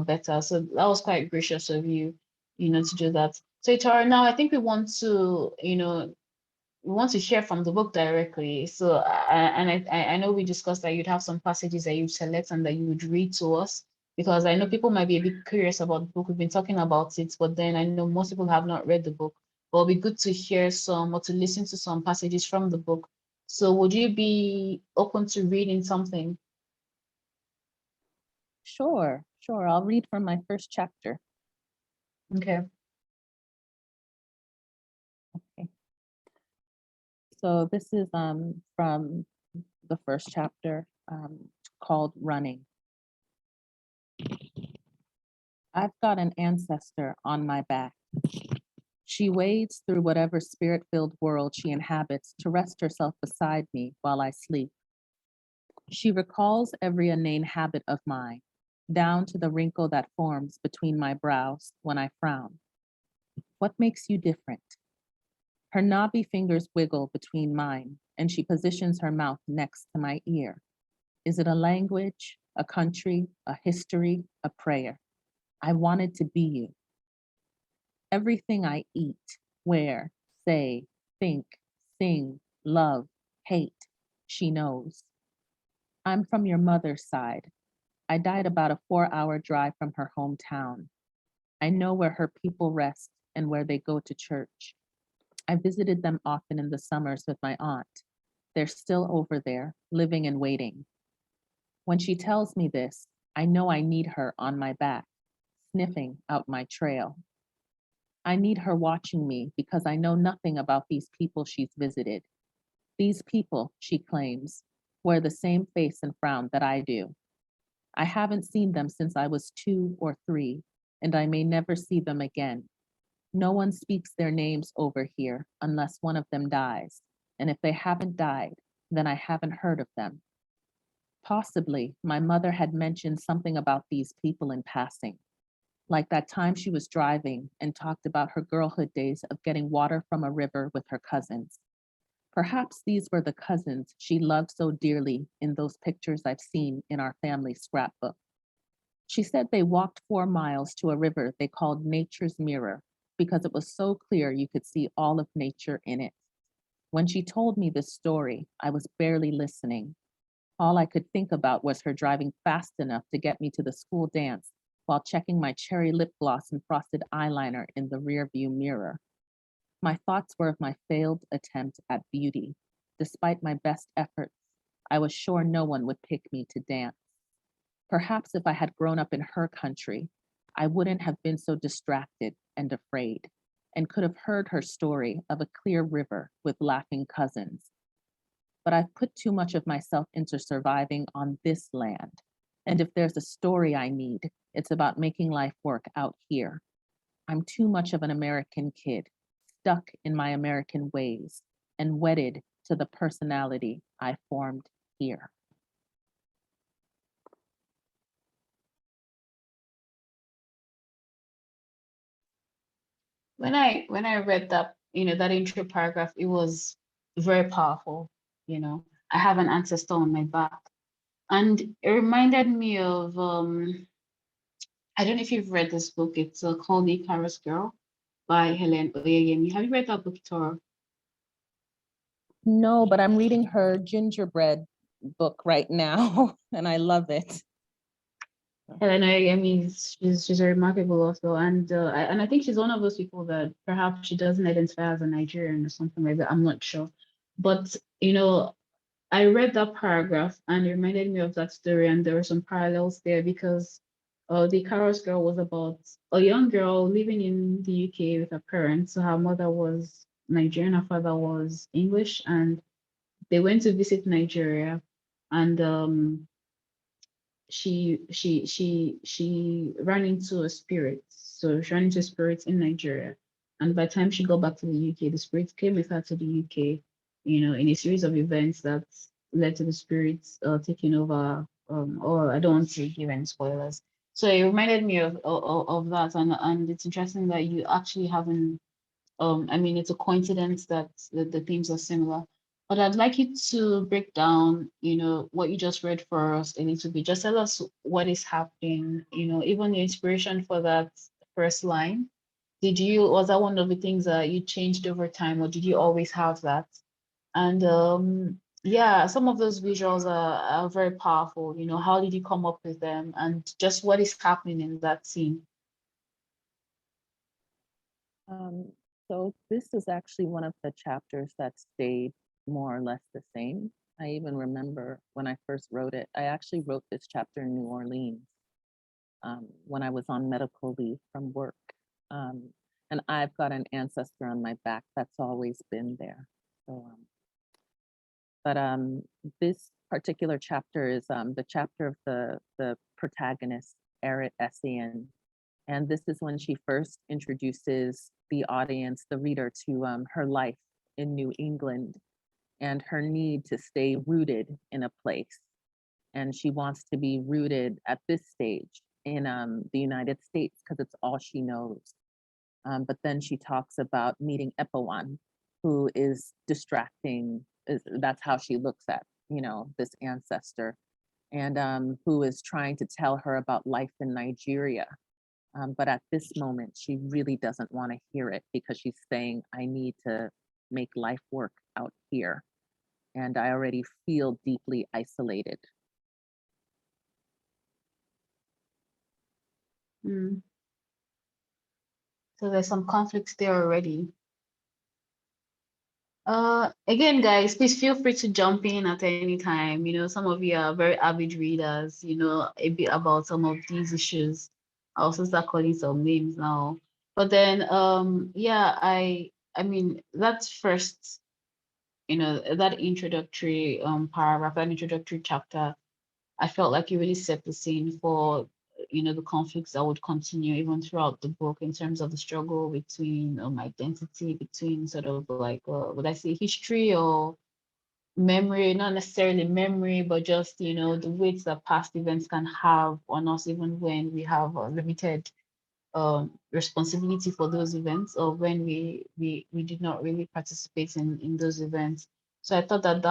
better. So that was quite gracious of you, to do that. So Tara, now I think we want to hear from the book directly. So, I know we discussed that you'd have some passages that you'd select and that you would read to us, because I know people might be a bit curious about the book. We've been talking about it, but then I know most people have not read the book. But it'll be good to hear some or to listen to some passages from the book. So, would you be open to reading something?
Sure. I'll read from my first chapter.
Okay.
Okay. So this is from the first chapter called Running. I've got an ancestor on my back. She wades through whatever spirit-filled world she inhabits to rest herself beside me while I sleep. She recalls every inane habit of mine, down to the wrinkle that forms between my brows when I frown. What makes you different? Her knobby fingers wiggle between mine, and she positions her mouth next to my ear. Is it a language, a country, a history, a prayer? I wanted to be you. Everything I eat, wear, say, think, sing, love, hate, she knows. I'm from your mother's side. I died about a 4-hour drive from her hometown. I know where her people rest and where they go to church. I visited them often in the summers with my aunt. They're still over there, living and waiting. When she tells me this, I know I need her on my back, sniffing out my trail. I need her watching me because I know nothing about these people she's visited. These people, she claims, wear the same face and frown that I do. I haven't seen them since I was 2 or 3, and I may never see them again. No one speaks their names over here unless one of them dies, and if they haven't died, then I haven't heard of them. Possibly, my mother had mentioned something about these people in passing, like that time she was driving and talked about her girlhood days of getting water from a river with her cousins. Perhaps these were the cousins she loved so dearly in those pictures I've seen in our family scrapbook. She said they walked 4 miles to a river they called Nature's Mirror because it was so clear you could see all of nature in it. When she told me this story, I was barely listening. All I could think about was her driving fast enough to get me to the school dance while checking my cherry lip gloss and frosted eyeliner in the rearview mirror. My thoughts were of my failed attempt at beauty. Despite my best efforts, I was sure no one would pick me to dance. Perhaps if I had grown up in her country, I wouldn't have been so distracted and afraid, and could have heard her story of a clear river with laughing cousins. But I've put too much of myself into surviving on this land. And if there's a story I need, it's about making life work out here. I'm too much of an American kid, stuck in my American ways and wedded to the personality I formed here.
When I read that, that intro paragraph, it was very powerful. I have an ancestor on my back. And it reminded me of I don't know if you've read this book. It's called The Icarus Girl by Helen Oyeyemi. Have you read that book, Toro?
No, but I'm reading her gingerbread book right now, and I love it.
Helen Oyeyemi, she's a remarkable author, and I think she's one of those people that perhaps she doesn't identify as a Nigerian or something like that. I'm not sure, but I read that paragraph and it reminded me of that story, and there were some parallels there because the Icarus Girl was about a young girl living in the UK with her parents. So her mother was Nigerian, her father was English, and they went to visit Nigeria, and she ran into a spirit. So she ran into a spirit in Nigeria. And by the time she got back to the UK, the spirit came with her to the UK, in a series of events that led to the spirits taking over. Or I don't want to give any spoilers. So it reminded me of that. And it's interesting that you actually haven't I mean, it's a coincidence that the themes are similar. But I'd like you to break down, what you just read for us a little bit. Just tell us what is happening, even the inspiration for that first line. Was that one of the things that you changed over time, or did you always have that? And yeah, some of those visuals are very powerful. How did you come up with them? And just what is happening in that scene?
Um, so this is actually one of the chapters that stayed more or less the same. I even remember when I first wrote it, I actually wrote this chapter in New Orleans when I was on medical leave from work. And I've got an ancestor on my back that's always been there. So, but this particular chapter is the chapter of the protagonist, Erit Essien. And this is when she first introduces the audience, the reader, to her life in New England and her need to stay rooted in a place. And she wants to be rooted at this stage in the United States because it's all she knows. But then she talks about meeting Epawan, who is distracting. That's how she looks at, this ancestor, and who is trying to tell her about life in Nigeria. But at this moment, she really doesn't want to hear it because she's saying, I need to make life work out here. And I already feel deeply isolated.
Mm. So there's some conflicts there already. Again, guys, please feel free to jump in at any time. Some of you are very avid readers, a bit about some of these issues. I also start calling some names now. But then, yeah, I mean, that's first, that introductory paragraph, that introductory chapter, I felt like you really set the scene for, the conflicts that would continue even throughout the book in terms of the struggle between identity, between sort of like, would I say history or memory, not necessarily memory, but just, the weight that past events can have on us, even when we have limited responsibility for those events, or when we did not really participate in those events. So I thought that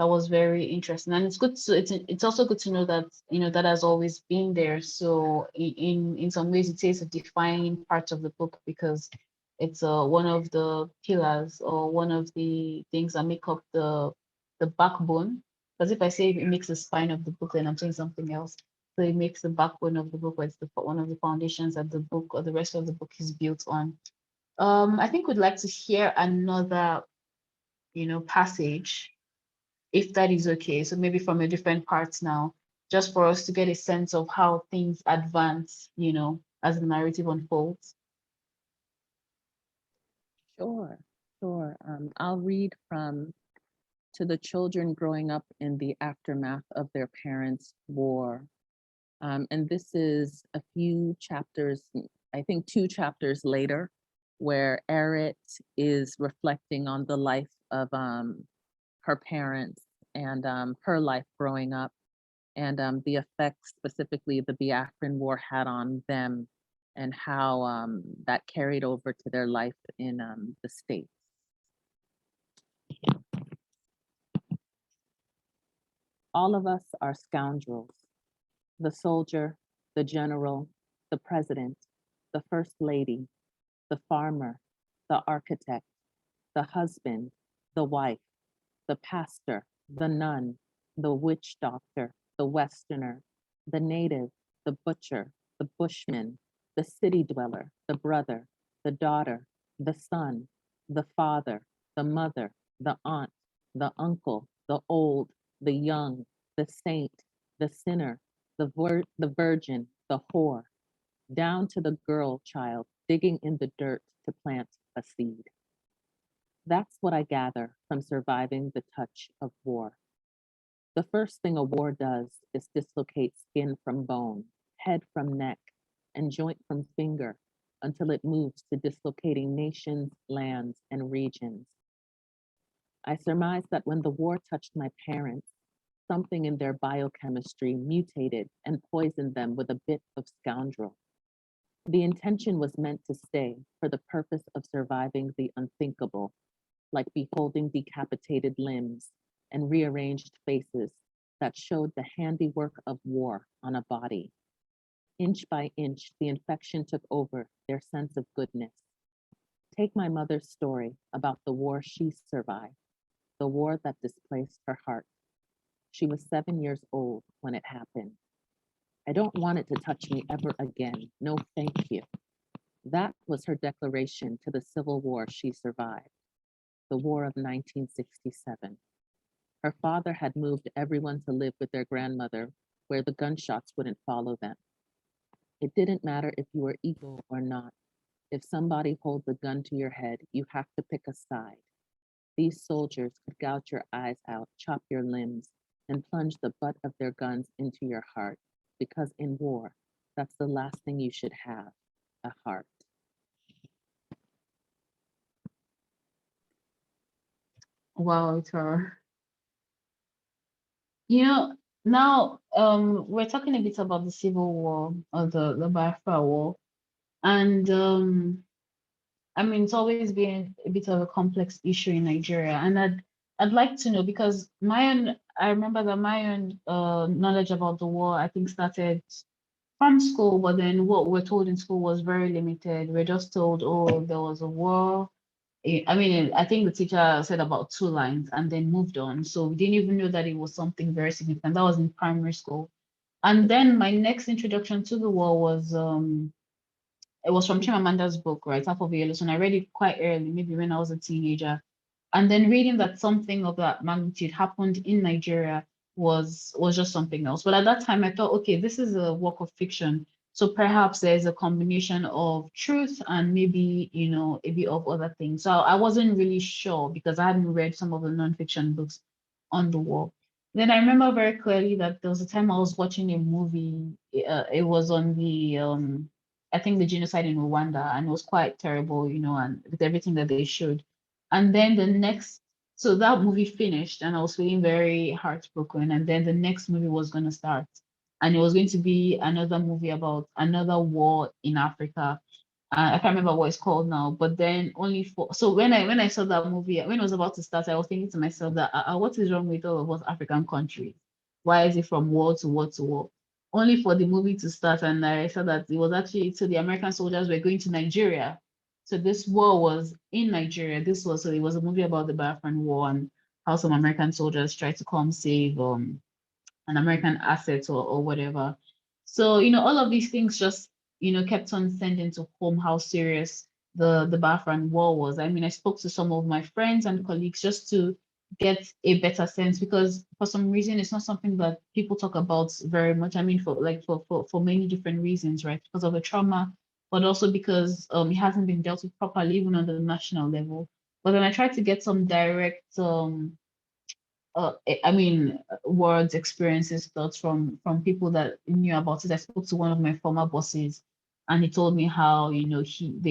was very interesting, and it's also good to know that that has always been there. So in some ways it is a defining part of the book because it's one of the pillars or one of the things that make up the backbone. Because if I say it makes the spine of the book, then I'm saying something else. So it makes the backbone of the book, or it's one of the foundations that the book or the rest of the book is built on. I think we'd like to hear another, passage, if that is okay. So maybe from a different part now, just for us to get a sense of how things advance, as the narrative unfolds.
Sure, sure. I'll read from To the Children Growing Up in the Aftermath of Their Parents' War. And this is a few chapters, I think 2 chapters later, where Erit is reflecting on the life of her parents and her life growing up, and the effects specifically the Biafran War had on them, and how that carried over to their life in the States. All of us are scoundrels. The soldier, the general, the president, the first lady, the farmer, the architect, the husband, the wife, the pastor, the nun, the witch doctor, the Westerner, the native, the butcher, the bushman, the city dweller, the brother, the daughter, the son, the father, the mother, the aunt, the uncle, the old, the young, the saint, the sinner, the virgin, the whore, down to the girl child digging in the dirt to plant a seed. That's what I gather from surviving the touch of war. The first thing a war does is dislocate skin from bone, head from neck, and joint from finger until it moves to dislocating nations, lands, and regions. I surmise that when the war touched my parents, something in their biochemistry mutated and poisoned them with a bit of scoundrel. The intention was meant to stay for the purpose of surviving the unthinkable, like beholding decapitated limbs and rearranged faces that showed the handiwork of war on a body. Inch by inch, the infection took over their sense of goodness. Take my mother's story about the war she survived, the war that displaced her heart. She was 7 years old when it happened. I don't want it to touch me ever again. No, thank you. That was her declaration to the Civil War she survived, the War of 1967. Her father had moved everyone to live with their grandmother where the gunshots wouldn't follow them. It didn't matter if you were Igbo or not. If somebody holds a gun to your head, you have to pick a side. These soldiers could gouge your eyes out, chop your limbs, and plunge the butt of their guns into your heart, because in war, that's the last thing you should have, a heart.
Wow, Itoro. You know, now we're talking a bit about the Civil War or the Biafra War. And I mean it's always been a bit of a complex issue in Nigeria. And I'd like to know because I remember that my own knowledge about the war I think started from school, but then what we're told in school was very limited. We're just told, oh, there was a war. I mean, I think the teacher said about 2 lines and then moved on. So we didn't even know that it was something very significant. That was in primary school. And then my next introduction to the war was it was from Chimamanda's book, right? Half of a Yellow Sun. I read it quite early, maybe when I was a teenager. And then reading that something of that magnitude happened in Nigeria was just something else. But at that time, I thought, okay, this is a work of fiction. So perhaps there's a combination of truth and maybe, a bit of other things. So I wasn't really sure because I hadn't read some of the nonfiction books on the war. Then I remember very clearly that there was a time I was watching a movie. It was on the I think the genocide in Rwanda, and it was quite terrible, and with everything that they showed. And then so that movie finished, and I was feeling very heartbroken. And then the next movie was going to start, and it was going to be another movie about another war in Africa. I can't remember what it's called now, but then only for so when I saw that movie, when it was about to start, I was thinking to myself that what is wrong with all of us African countries? Why is it from war to war to war? Only for the movie to start, and I saw that it was actually so the American soldiers were going to Nigeria. So this war was in Nigeria. So it was a movie about the Biafran War and how some American soldiers tried to come save an American asset or whatever. So, all of these things just, kept on sending to home how serious the Biafran War was. I mean, I spoke to some of my friends and colleagues just to get a better sense because for some reason it's not something that people talk about very much. I mean, for many different reasons, right? Because of the trauma, but also because it hasn't been dealt with properly, even on the national level. But then I tried to get some direct I mean, words, experiences, thoughts from people that knew about it. I spoke to one of my former bosses, and he told me how,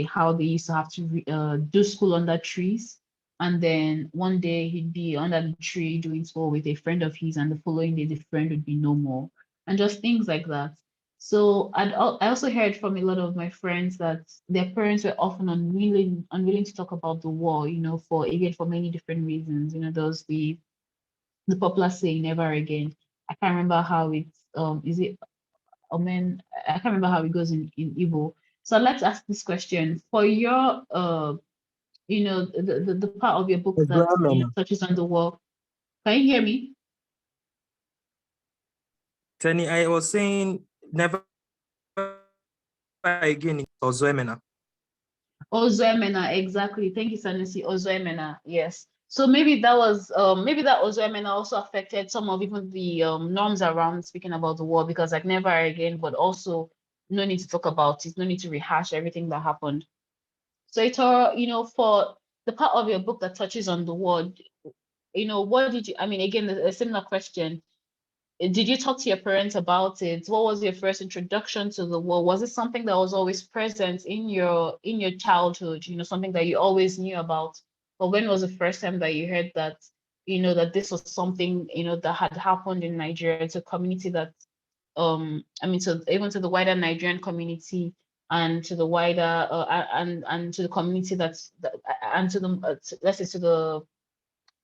how they used to have to do school under trees, and then one day he'd be under the tree doing school with a friend of his, and the following day the friend would be no more, and just things like that. So I also heard from a lot of my friends that their parents were often unwilling to talk about the war, for many different reasons. There was the popular saying "never again." I can't remember how it's is it Omen? I can't remember how it goes in Igbo. So let's ask this question for your the part of your book that touches on the war. Can you hear me?
Tenny, I was saying never again or Zoemena.
Ozoemena, exactly. Thank you, Sanusi. Ozoemena, yes. So maybe that Ozoemena also affected some of even the norms around speaking about the war, because like never again, but also no need to talk about it, no need to rehash everything that happened. So Itoro, for the part of your book that touches on the war, what did you, I mean, again, a similar question. Did you talk to your parents about it? What was your first introduction to the war? Was it something that was always present in your childhood, something that you always knew about? But when was the first time that you heard that, that this was something, that had happened in Nigeria to a community that, I mean, to even to the wider Nigerian community, and to the wider and to the community and to the let's say to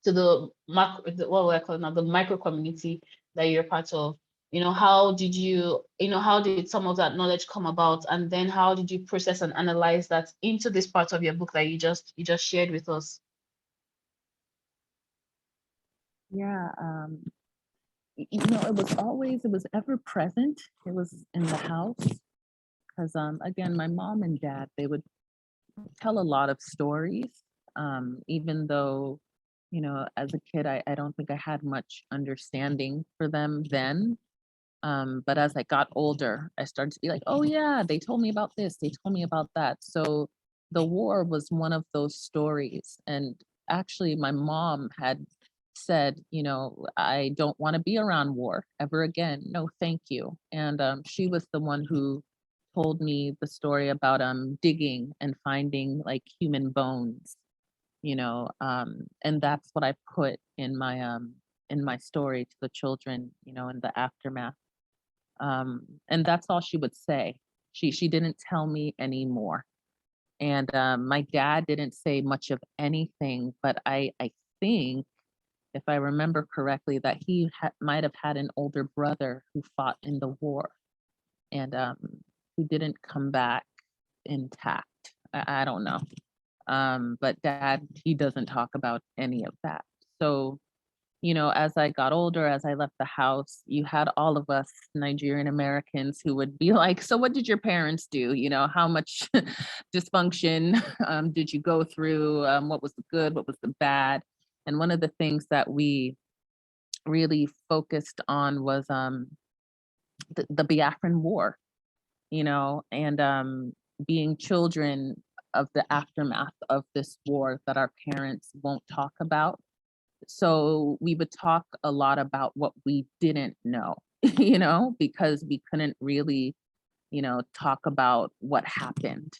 the macro, what we call now the micro community that you're part of. How did some of that knowledge come about, and then how did you process and analyze that into this part of your book that you just shared with us?
Yeah, it was ever present. It was in the house because, again, my mom and dad, they would tell a lot of stories, even though, as a kid, I don't think I had much understanding for them then. But as I got older, I started to be like, oh yeah, they told me about this, they told me about that. So the war was one of those stories. And actually, my mom had said, I don't want to be around war ever again. No, thank you. And she was the one who told me the story about digging and finding like human bones, and that's what I put in my story to the children, in the aftermath. And that's all she would say. She didn't tell me anymore. And my dad didn't say much of anything, but I think, if I remember correctly, that he might have had an older brother who fought in the war, and who didn't come back intact. I don't know. But dad, he doesn't talk about any of that. So, as I got older, as I left the house, you had all of us Nigerian Americans who would be like, so what did your parents do? How much dysfunction did you go through? What was the good? What was the bad? And one of the things that we really focused on was the Biafran War, and being children of the aftermath of this war that our parents won't talk about. So we would talk a lot about what we didn't know, because we couldn't really, talk about what happened.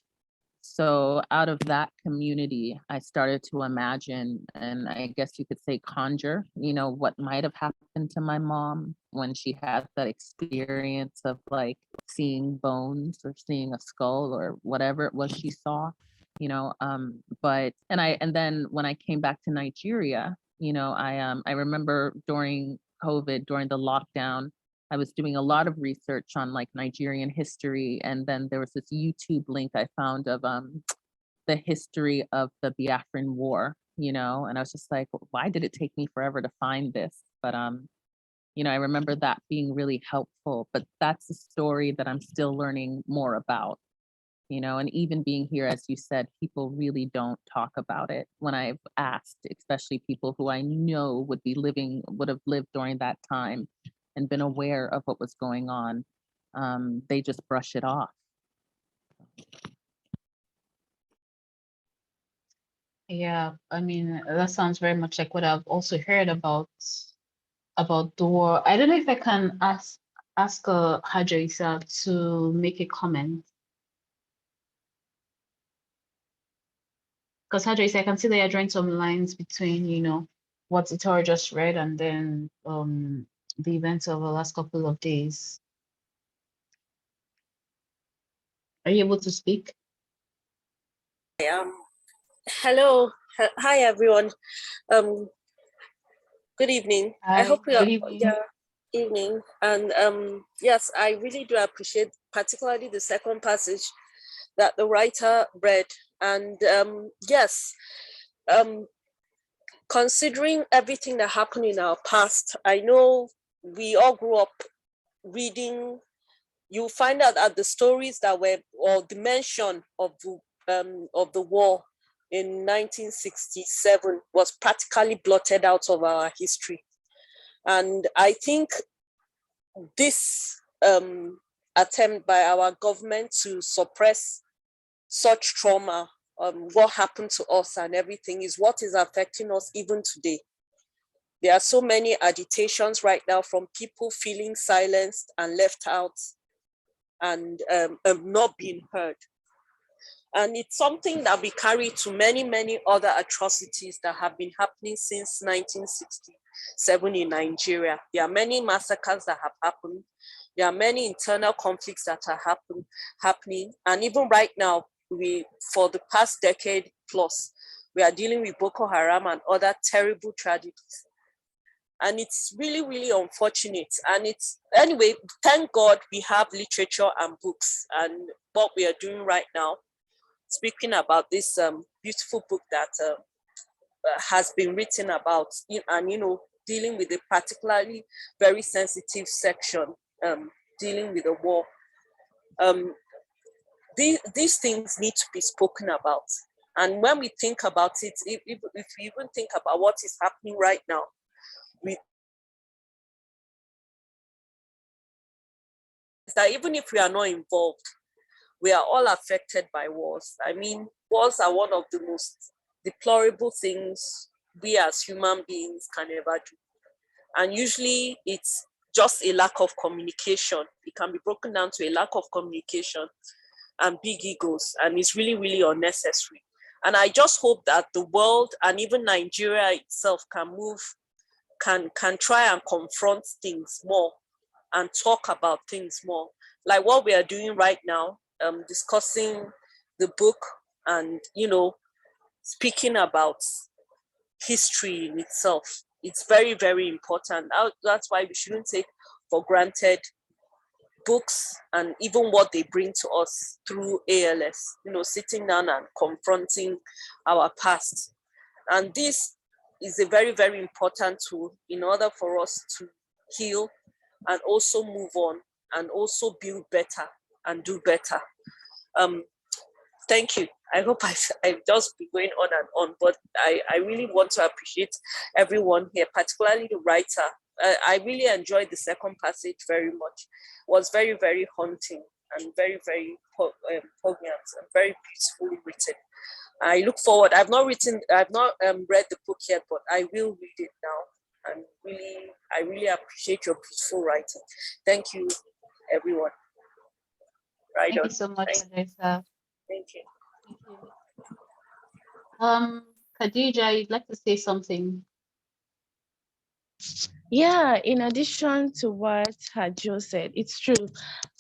So out of that community, I started to imagine, and I guess you could say conjure, what might have happened to my mom when she had that experience of like seeing bones or seeing a skull or whatever it was she saw, and then when I came back to Nigeria, I remember during COVID, during the lockdown, I was doing a lot of research on like Nigerian history, and then there was this YouTube link I found of the history of the Biafran War, and I was just like, why did it take me forever to find this? But I remember that being really helpful. But that's a story that I'm still learning more about, and even being here, as you said, people really don't talk about it. When I've asked, especially people who I know would have lived during that time and been aware of what was going on, they just brush it off.
Yeah, I mean, that sounds very much like what I've also heard about about the war. I don't know if I can ask Hajo Isa to make a comment. Because Hajo Isa, I can see that you're drawing some lines between, what Itoro just read and then the events of the last couple of days. Are you able to speak?
Hello. Hi, everyone. Good evening. I
Hi,
hope you are,
good evening.
yeah, evening. And yes, I really do appreciate particularly the second passage that the writer read. And yes, considering everything that happened in our past, I know we all grew up reading. You find out that the stories that were, or the mention of the war in 1967 was practically blotted out of our history. And I think this attempt by our government to suppress such trauma, what happened to us and everything, is what is affecting us even today. There are so many agitations right now from people feeling silenced and left out and not being heard. And it's something that we carry to many, many other atrocities that have been happening since 1967 in Nigeria. There are many massacres that have happened. There are many internal conflicts that are happening. And even right now, for the past decade plus, we are dealing with Boko Haram and other terrible tragedies. And it's really, really unfortunate. And anyway, thank God we have literature and books. And what we are doing right now, speaking about this beautiful book that has been written about, and dealing with a particularly very sensitive section, dealing with the war. These things need to be spoken about. And when we think about it, if we even think about what is happening right now, that even if we are not involved, we are all affected by wars. I mean, wars are one of the most deplorable things we as human beings can ever do. And usually it's just a lack of communication. It can be broken down to a lack of communication and big egos, and it's really, really unnecessary. And I just hope that the world and even Nigeria itself can try and confront things more and talk about things more, like what we are doing right now, discussing the book and speaking about history in itself. It's very, very important. That's why we shouldn't take for granted books and even what they bring to us through ALS, sitting down and confronting our past. And this is a very, very important tool in order for us to heal and also move on and also build better and do better. Thank you. I hope I've just been going on and on, but I really want to appreciate everyone here, particularly the writer. I really enjoyed the second passage very much. It was very, very haunting and very, very poignant and very beautifully written. I look forward. I've not read the book yet, but I will read it now. And I really appreciate your beautiful writing. Thank you, everyone. Right
Thank
on.
you so much,
Thank
Thank
you.
you. Khadija, you'd like to say something?
Yeah, in addition to what Hajo said, it's true.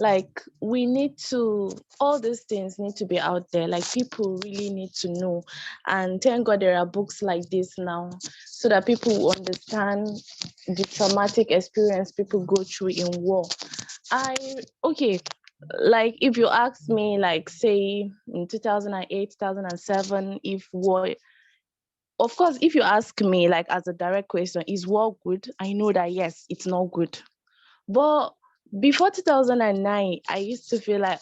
Like, all these things need to be out there. Like, people really need to know. And thank God there are books like this now, so that people will understand the traumatic experience people go through in war. Like, if you ask me, like, say in 2008, 2007, if war, of course, if you ask me, like, as a direct question, is war good? I know that yes, it's not good. But before 2009, I used to feel like,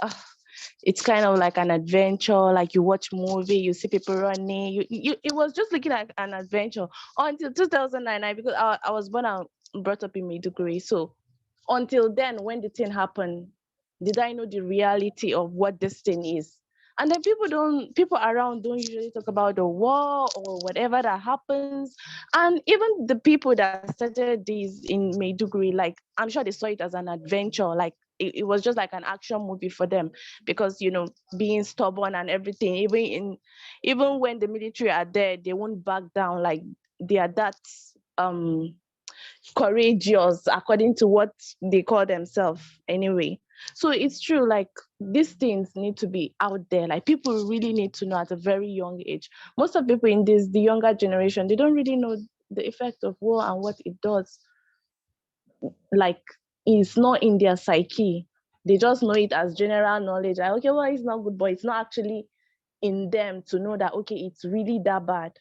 it's kind of like an adventure. Like, you watch movie, you see people running. It was just looking like an adventure until 2009, because I was born and brought up in Maiduguri. So until then, when the thing happened, did I know the reality of what this thing is? And then people around don't usually talk about the war or whatever that happens. And even the people that started this in Maiduguri, like, I'm sure they saw it as an adventure, like it was just like an action movie for them, because being stubborn and everything, even when the military are there, they won't back down. Like, they are that courageous, according to what they call themselves anyway. So it's true, like, these things need to be out there. Like, people really need to know at a very young age. Most of people in the younger generation, they don't really know the effect of war and what it does. Like, it's not in their psyche. They just know it as general knowledge. Like, okay, well, it's not good, but it's not actually in them to know that, okay, it's really that bad.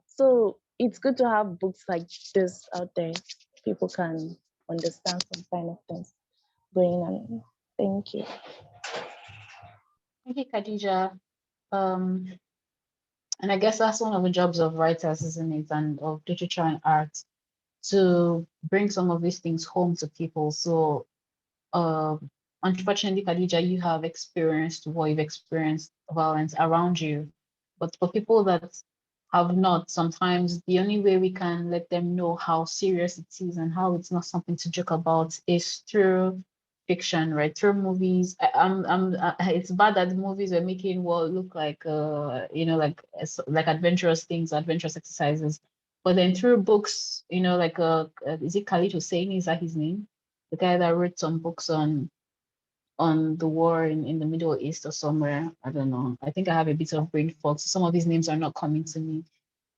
So it's good to have books like this out there. People can understand some kind of things going on. Thank you.
Thank you, Khadija. And I guess that's one of the jobs of writers, isn't it, and of literature and art, to bring some of these things home to people. So unfortunately, Khadija, you have experienced war, you've experienced violence around you. But for people that have not, sometimes the only way we can let them know how serious it is and how it's not something to joke about is through fiction, right? Through movies. It's bad that the movies are making war look like, like adventurous things, adventurous exercises. But then through books, is it Khalid Hosseini? Is that his name? The guy that wrote some books on the war in the Middle East or somewhere. I don't know. I think I have a bit of brain fog, so some of these names are not coming to me.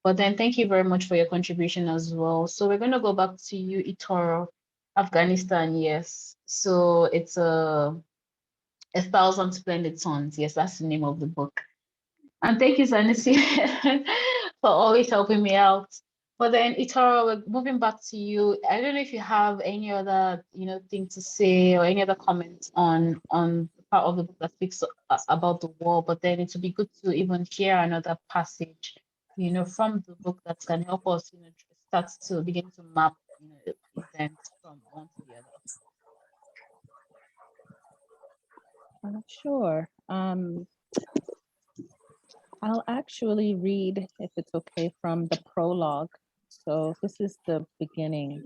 But then thank you very much for your contribution as well. So we're going to go back to you, Itoro. Afghanistan, yes. So it's a thousand splendid suns. Yes, that's the name of the book. And thank you, Zanisi, for always helping me out. But then, Itara, we're moving back to you. I don't know if you have any other, thing to say or any other comments on the part of the book that speaks about the war. But then it would be good to even hear another passage, from the book that can help us, start to begin to map, events from one to the other.
Sure. I'll actually read, if it's okay, from the prologue. So this is the beginning.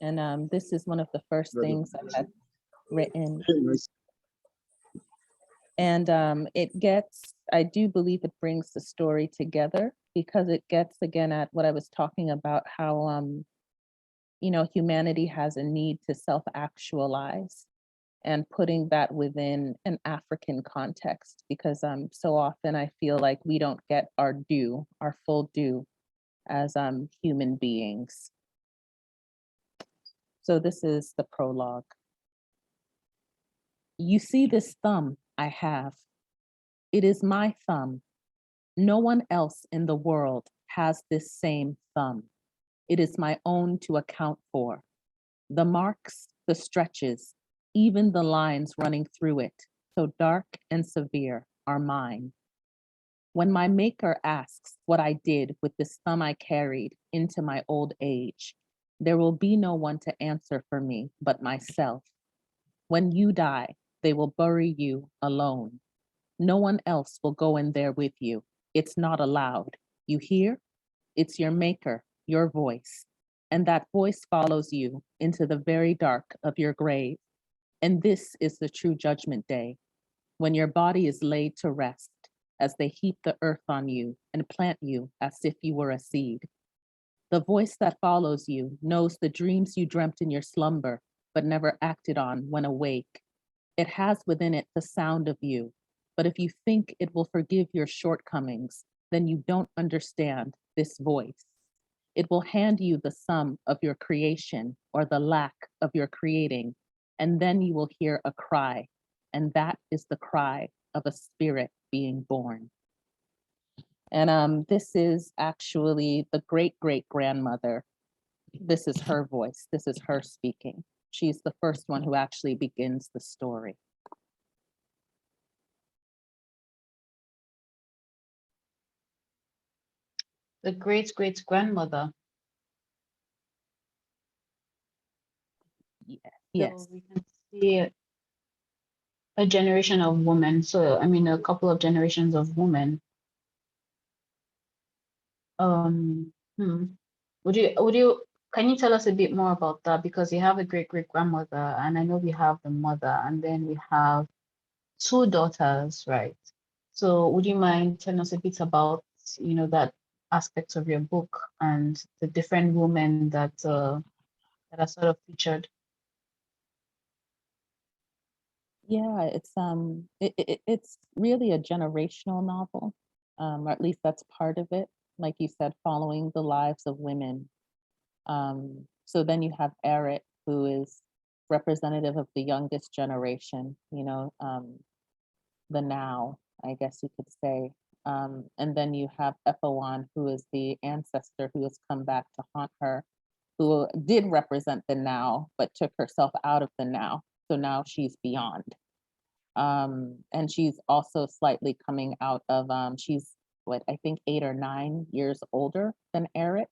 And this is one of the first things I had written. And I do believe it brings the story together, because it gets again at what I was talking about, how, humanity has a need to self-actualize, and putting that within an African context, because so often I feel like we don't get our full due as human beings. So this is the prologue. You see this thumb I have. It is my thumb. No one else in the world has this same thumb. It is my own to account for. The marks, the stretches, even the lines running through it, so dark and severe, are mine. When my maker asks what I did with this thumb I carried into my old age, there will be no one to answer for me but myself. When you die, they will bury you alone. No one else will go in there with you. It's not allowed. You hear? It's your maker, your voice. And that voice follows you into the very dark of your grave. And this is the true judgment day, when your body is laid to rest, as they heap the earth on you and plant you as if you were a seed. The voice that follows you knows the dreams you dreamt in your slumber, but never acted on when awake. It has within it the sound of you, but if you think it will forgive your shortcomings, then you don't understand this voice. It will hand you the sum of your creation or the lack of your creating, and then you will hear a cry, and that is the cry of a spirit being born. And this is actually the great-great-grandmother. This is her voice. This is her speaking. She's the first one who actually begins the story.
The great-great-grandmother.
Yes.
So we can see it. a generation of women. So I mean, a couple of generations of women. Um, hmm. Would you can you tell us a bit more about that? Because you have a great great grandmother, and I know we have the mother, and then we have two daughters, right? So would you mind telling us a bit about, that aspect of your book and the different women that are sort of featured?
Yeah, it's really a generational novel, or at least that's part of it. Like you said, following the lives of women. So then you have Eric, who is representative of the youngest generation, the now, I guess you could say. And then you have Ephawan, who is the ancestor who has come back to haunt her, who did represent the now, but took herself out of the now. So now she's beyond. And she's also slightly coming out of, she's what, I think 8 or 9 years older than Eric.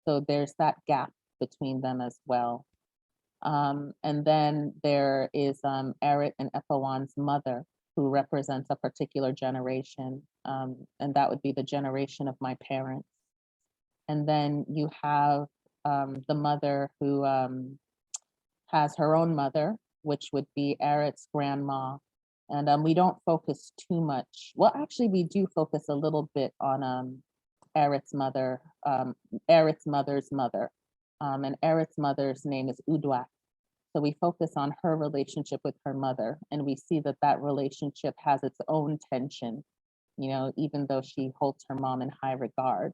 So there's that gap between them as well. And then there is Eric and Ephawan's mother, who represents a particular generation. And that would be the generation of my parents. And then you have the mother who has her own mother, which would be Eric's grandma. And we don't focus too much. Well, actually, we do focus a little bit on Eric's mother, Eric's mother's mother. And Eric's mother's name is Udwak. So we focus on her relationship with her mother, and we see that that relationship has its own tension, even though she holds her mom in high regard.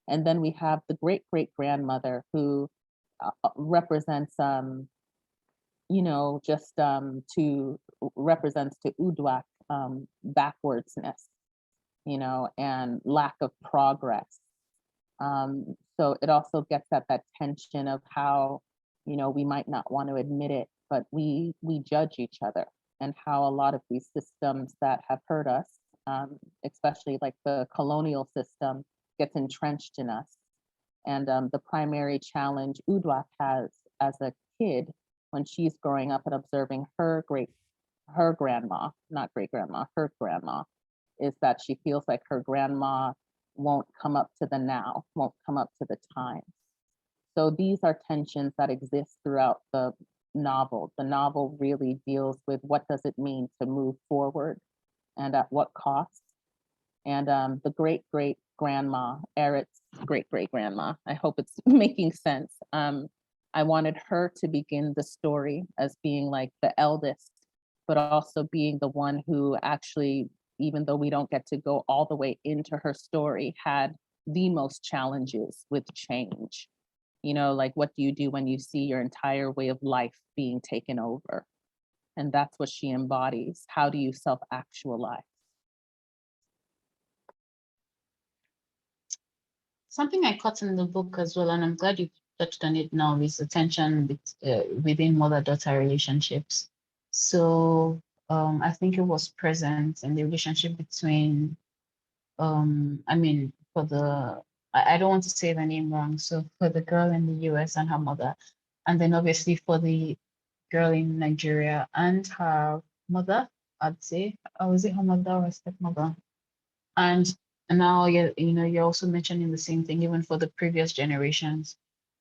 And then we have the great great grandmother who represents, just to represents to Udwak backwardsness, and lack of progress. So it also gets at that tension of how, we might not want to admit it, but we judge each other, and how a lot of these systems that have hurt us, especially like the colonial system, gets entrenched in us. And the primary challenge Udwak has as a kid when she's growing up and observing her grandma, not great grandma, her grandma, is that she feels like her grandma won't come up to the now, won't come up to the time. So these are tensions that exist throughout the novel. The novel really deals with what does it mean to move forward and at what cost. And the great great grandma, Eric's great great grandma, I hope it's making sense. I wanted her to begin the story as being like the eldest, but also being the one who actually, even though we don't get to go all the way into her story, had the most challenges with change. Like what do you do when you see your entire way of life being taken over? And that's what she embodies. How do you self-actualize?
Something I caught in the book as well, and I'm glad you touched on it now, is the tension within mother-daughter relationships. So I think it was present in the relationship between, I mean, I don't want to say the name wrong, so for the girl in the US and her mother, and then obviously for the girl in Nigeria and her mother, I'd say, or is it her mother or her stepmother? And now you're also mentioning the same thing even for the previous generations.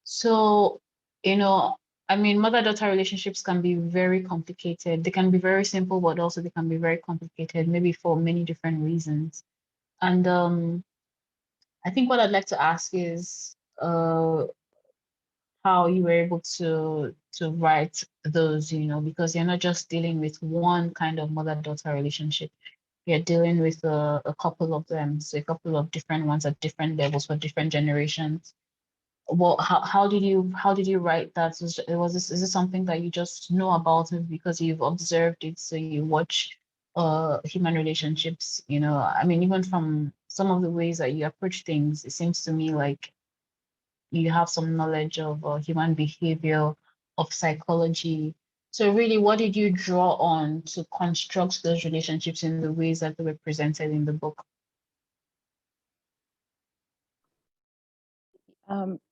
So, I mean, mother-daughter relationships can be very complicated. They can be very simple, but also they can be very complicated, maybe for many different reasons. And I think what I'd like to ask is how you were able to write those, because you're not just dealing with one kind of mother-daughter relationship. You're dealing with a couple of them, so a couple of different ones at different levels for different generations. Well, how did you write that? Is this something that you just know about it because you've observed it, so you watch human relationships? I mean, even from some of the ways that you approach things, it seems to me like you have some knowledge of human behavior, of psychology. So really, what did you draw on to construct those relationships in the ways that they were presented in the book?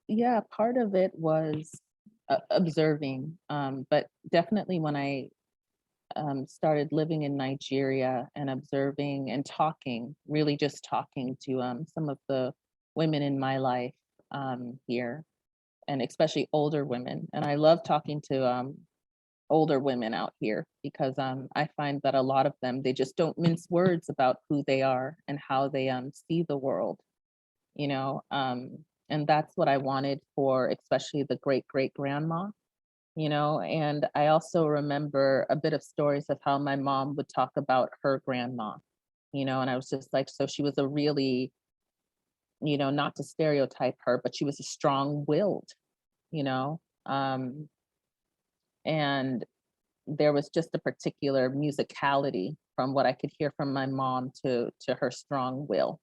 Yeah, part of it was observing, but definitely when I started living in Nigeria and observing and talking, really just talking to some of the women in my life here, and especially older women. And I love talking to older women out here because I find that a lot of them, they just don't mince words about who they are and how they see the world, you know. And that's what I wanted for especially the great grandma, you know. And I also remember a bit of stories of how my mom would talk about her grandma, you know, and I was just like, so she was a really, you know, not to stereotype her, but she was a strong-willed, you know. And there was just a particular musicality from what I could hear from my mom to her strong will,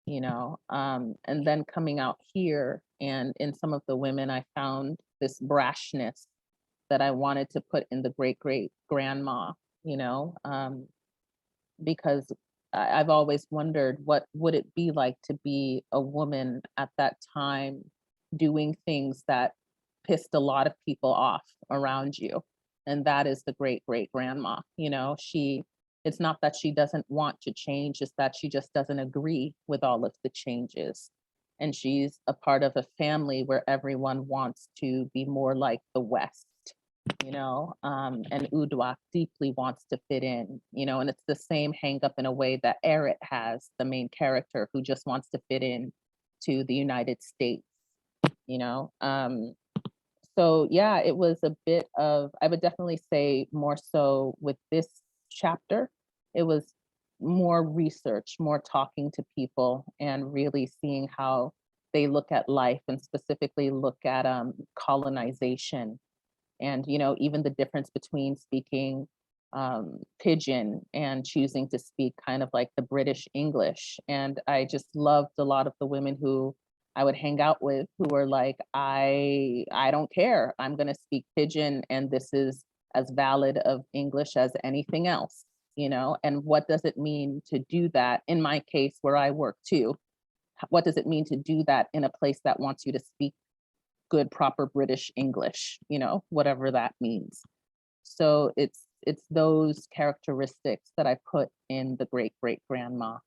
you know. And then coming out here, and in some of the women, I found this brashness that I wanted to put in the great grandma, you know, because I've always wondered what would it be like to be a woman at that time doing things that pissed a lot of people off around you. And that is the great grandma, you know. It's not that she doesn't want to change, it's that she just doesn't agree with all of the changes. And she's a part of a family where everyone wants to be more like the West, you know. And Udwak deeply wants to fit in, you know, and it's the same hang up in a way that Eret has, the main character, who just wants to fit in to the United States, you know. So yeah, it was a bit of, I would definitely say more so with this chapter, it was more research, more talking to people and really seeing how they look at life, and specifically look at colonization. And, you know, even the difference between speaking pidgin and choosing to speak kind of like the British English. And I just loved a lot of the women who I would hang out with who were like, I don't care, I'm going to speak pidgin, and this is as valid of English as anything else, you know. And what does it mean to do that? In my case, where I work too, what does it mean to do that in a place that wants you to speak good, proper British English, you know, whatever that means. So it's those characteristics that I put in the great grandma.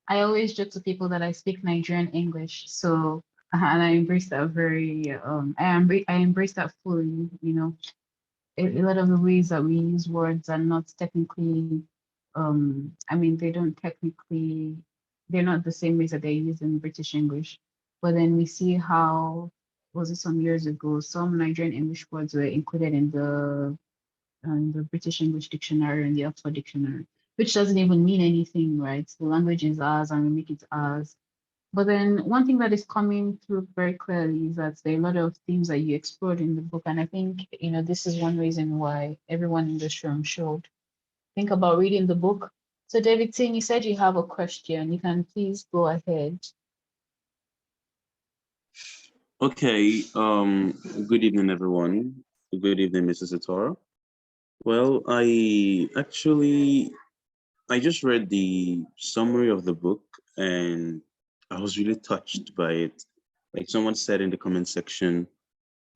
I always joke to people that I speak Nigerian English, so and I embrace that very I embrace that fully, you know. A lot of the ways that we use words are not technically I mean, they're not the same ways that they're used in British English. But then we see how, was it some years ago, some Nigerian English words were included in the British English Dictionary and the Oxford Dictionary, which doesn't even mean anything, right? The language is ours and we make it ours. But then one thing that is coming through very clearly is that there are a lot of themes that you explored in the book. And I think, you know, this is one reason why everyone in this room should think about reading the book. So David Ting, you said you have a question. You can please go ahead.
Okay, good evening, everyone. Good evening, Mrs. Itoro. Well, I just read the summary of the book and I was really touched by it. Like someone said in the comment section,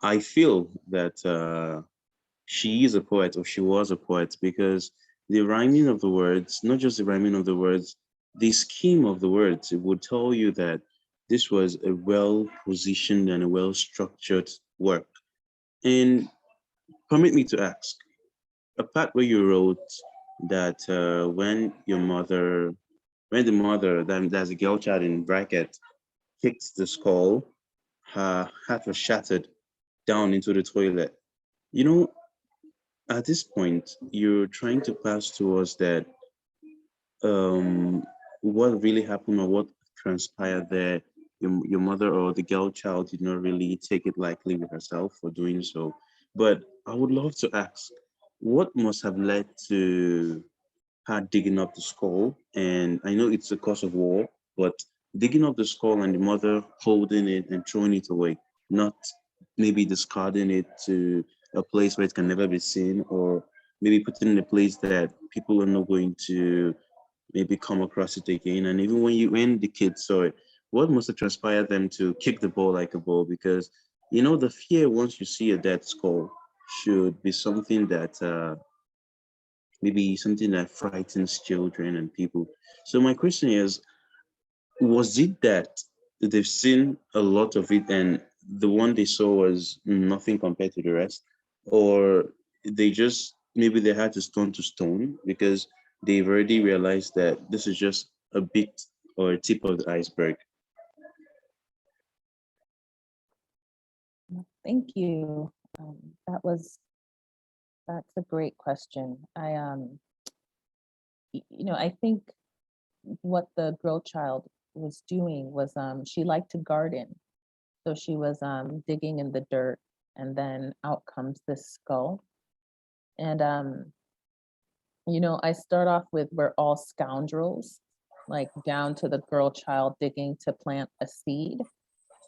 I feel that she is a poet, or she was a poet, because the rhyming of the words, not just the rhyming of the words, the scheme of the words, it would tell you that this was a well-positioned and a well-structured work. And permit me to ask, a part where you wrote that when the mother, there's a girl child in bracket, kicked the skull, her heart was shattered down into the toilet. You know, at this point, you're trying to pass to us that what really happened or what transpired there, your mother or the girl child did not really take it lightly with herself for doing so. But I would love to ask, what must have led to her digging up the skull? And I know it's a cause of war, but digging up the skull and the mother holding it and throwing it away, not maybe discarding it to a place where it can never be seen, or maybe putting it in a place that people are not going to maybe come across it again. And even when the kids saw it, what must have transpired them to kick the ball like a ball? Because you know the fear once you see a dead skull, should be something that maybe something that frightens children and people. So my question is, was it that they've seen a lot of it and the one they saw was nothing compared to the rest, or they just maybe they had to stone to stone because they've already realized that this is just a bit or a tip of the iceberg?
Thank you. That's a great question. I think what the girl child was doing was she liked to garden. So she was digging in the dirt, and then out comes this skull. And I start off with we're all scoundrels, like down to the girl child digging to plant a seed,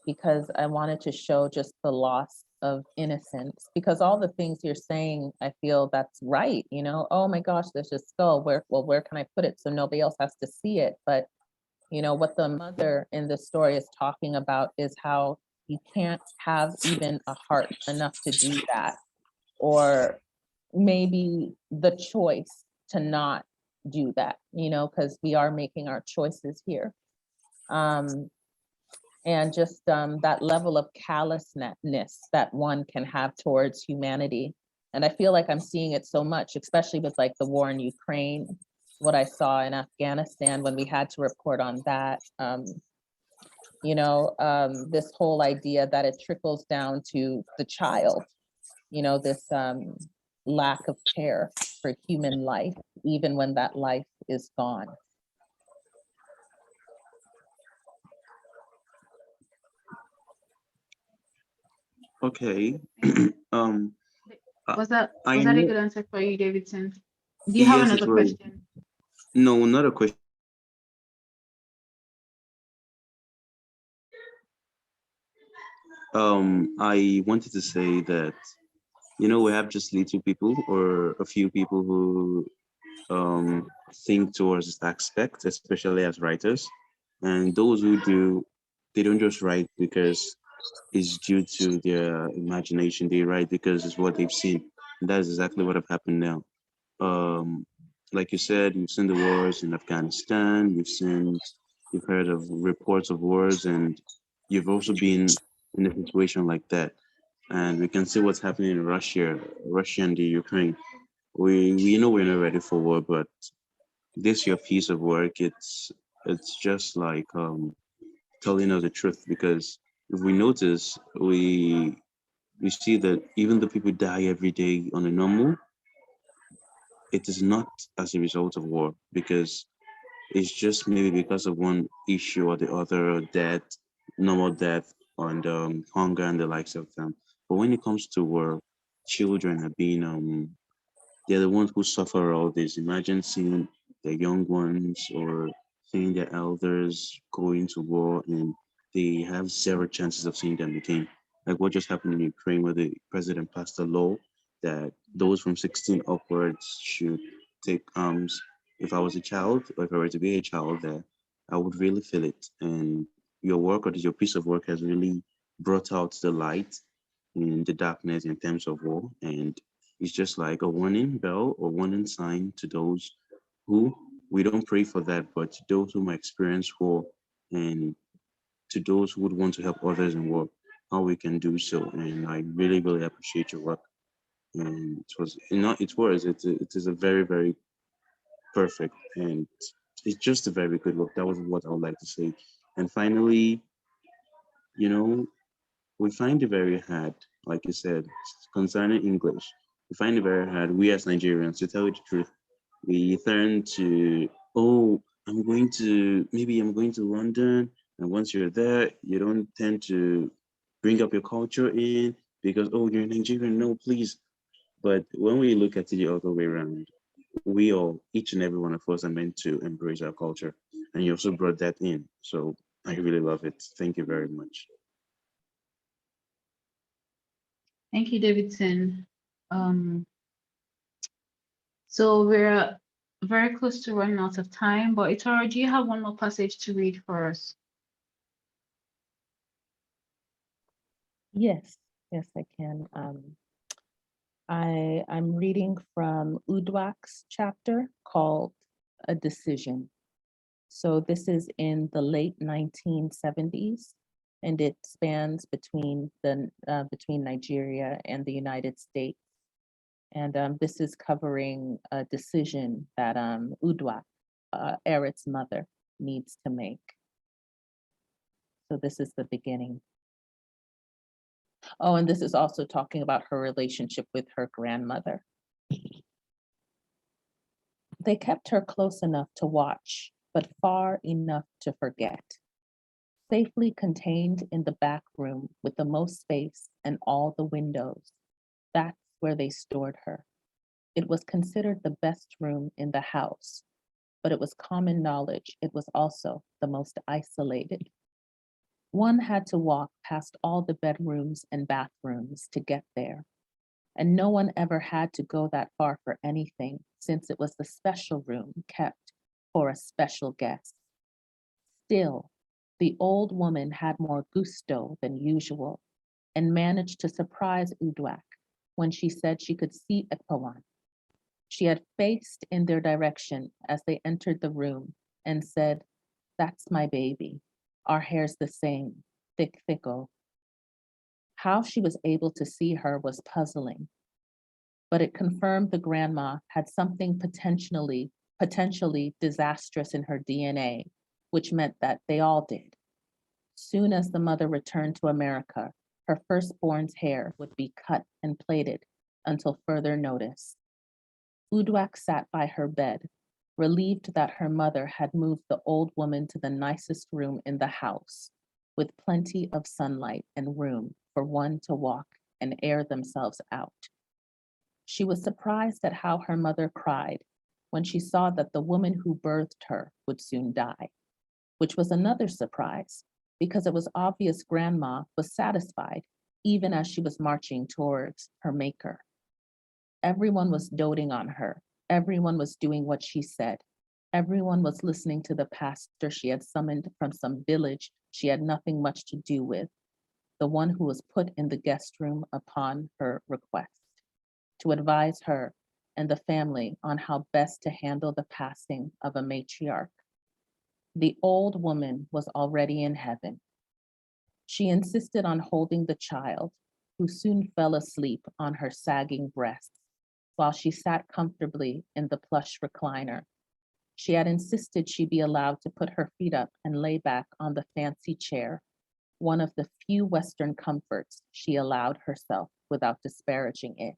because I wanted to show just the loss of innocence. Because all the things you're saying, I feel that's right. Oh my gosh, there's a skull. Where can I put it so nobody else has to see it? But what the mother in the story is talking about is how you can't have even a heart enough to do that, or maybe the choice to not do that, because we are making our choices here. And just that level of callousness that one can have towards humanity. And I feel like I'm seeing it so much, especially with like the war in Ukraine, what I saw in Afghanistan when we had to report on that. This whole idea that it trickles down to the child, this lack of care for human life, even when that life is gone.
Okay. um
Was that
I
a
know,
good answer for you, Davidson? Do you have
yes, it
another
was.
question?
No, not a question. I wanted to say that, we have just little people or a few people who think towards this aspect, especially as writers. And those who do, they don't just write because it's due to their imagination. They write because it's what they've seen. And that's exactly what have happened now. Um, like you said, you've seen the wars in Afghanistan, you've heard of reports of wars, and you've also been in a situation like that. And we can see what's happening in Russia and the Ukraine. We know we're not ready for war, but this your piece of work, it's just like telling us the truth, because if we notice, we see that even though people die every day on a normal, it is not as a result of war, because it's just maybe because of one issue or the other, or death, normal death, and hunger and the likes of them. But when it comes to war, children have been they're the ones who suffer all this. Imagine seeing the young ones or seeing their elders going to war and they have zero chances of seeing them again. Like what just happened in Ukraine, where the president passed a law that those from 16 upwards should take arms. If I was a child, or if I were to be a child there, I would really feel it. And your work or your piece of work has really brought out the light in the darkness in terms of war. And it's just like a warning bell or warning sign to those who, we don't pray for that, but to those who might experience war, and to those who would want to help others in war, how we can do so. And I really, really appreciate your work. And it is a very, very perfect, and it's just a very good work. That was what I would like to say. And finally, you know, we find it very hard, like you said, concerning English. We find it very hard, we as Nigerians, to tell you the truth. We tend to, oh, maybe I'm going to London. And once you're there, you don't tend to bring up your culture in because, oh, you're Nigerian. No, please. But when we look at it the other way around, we all, each and every one of us, are meant to embrace our culture. And you also brought that in. So I really love it. Thank you very much.
Thank you, Davidson. So we're very close to running out of time, but Itoro, do you have one more passage to read for us?
Yes, I can. I'm reading from Udwak's chapter called A Decision. So this is in the late 1970s, and it spans between Nigeria and the United States. And this is covering a decision that Udwak, Eret's mother, needs to make. So this is the beginning. Oh, and this is also talking about her relationship with her grandmother. They kept her close enough to watch, but far enough to forget. Safely contained in the back room with the most space and all the windows, that's where they stored her. It was considered the best room in the house, but it was common knowledge it was also the most isolated. One had to walk past all the bedrooms and bathrooms to get there, and no one ever had to go that far for anything, since it was the special room kept for a special guest. Still, the old woman had more gusto than usual and managed to surprise Udwak when she said she could see Ekpawan. She had faced in their direction as they entered the room and said, "That's my baby. Our hair's the same, thick, thicko." How she was able to see her was puzzling, but it confirmed the grandma had something potentially disastrous in her DNA, which meant that they all did. Soon as the mother returned to America, her firstborn's hair would be cut and plaited until further notice. Udwak sat by her bed, relieved that her mother had moved the old woman to the nicest room in the house, with plenty of sunlight and room for one to walk and air themselves out. She was surprised at how her mother cried when she saw that the woman who birthed her would soon die, which was another surprise because it was obvious grandma was satisfied even as she was marching towards her maker. Everyone was doting on her. Everyone was doing what she said. Everyone was listening to the pastor she had summoned from some village she had nothing much to do with, the one who was put in the guest room upon her request, to advise her and the family on how best to handle the passing of a matriarch. The old woman was already in heaven. She insisted on holding the child, who soon fell asleep on her sagging breast, while she sat comfortably in the plush recliner. She had insisted she be allowed to put her feet up and lay back on the fancy chair, one of the few Western comforts she allowed herself without disparaging it.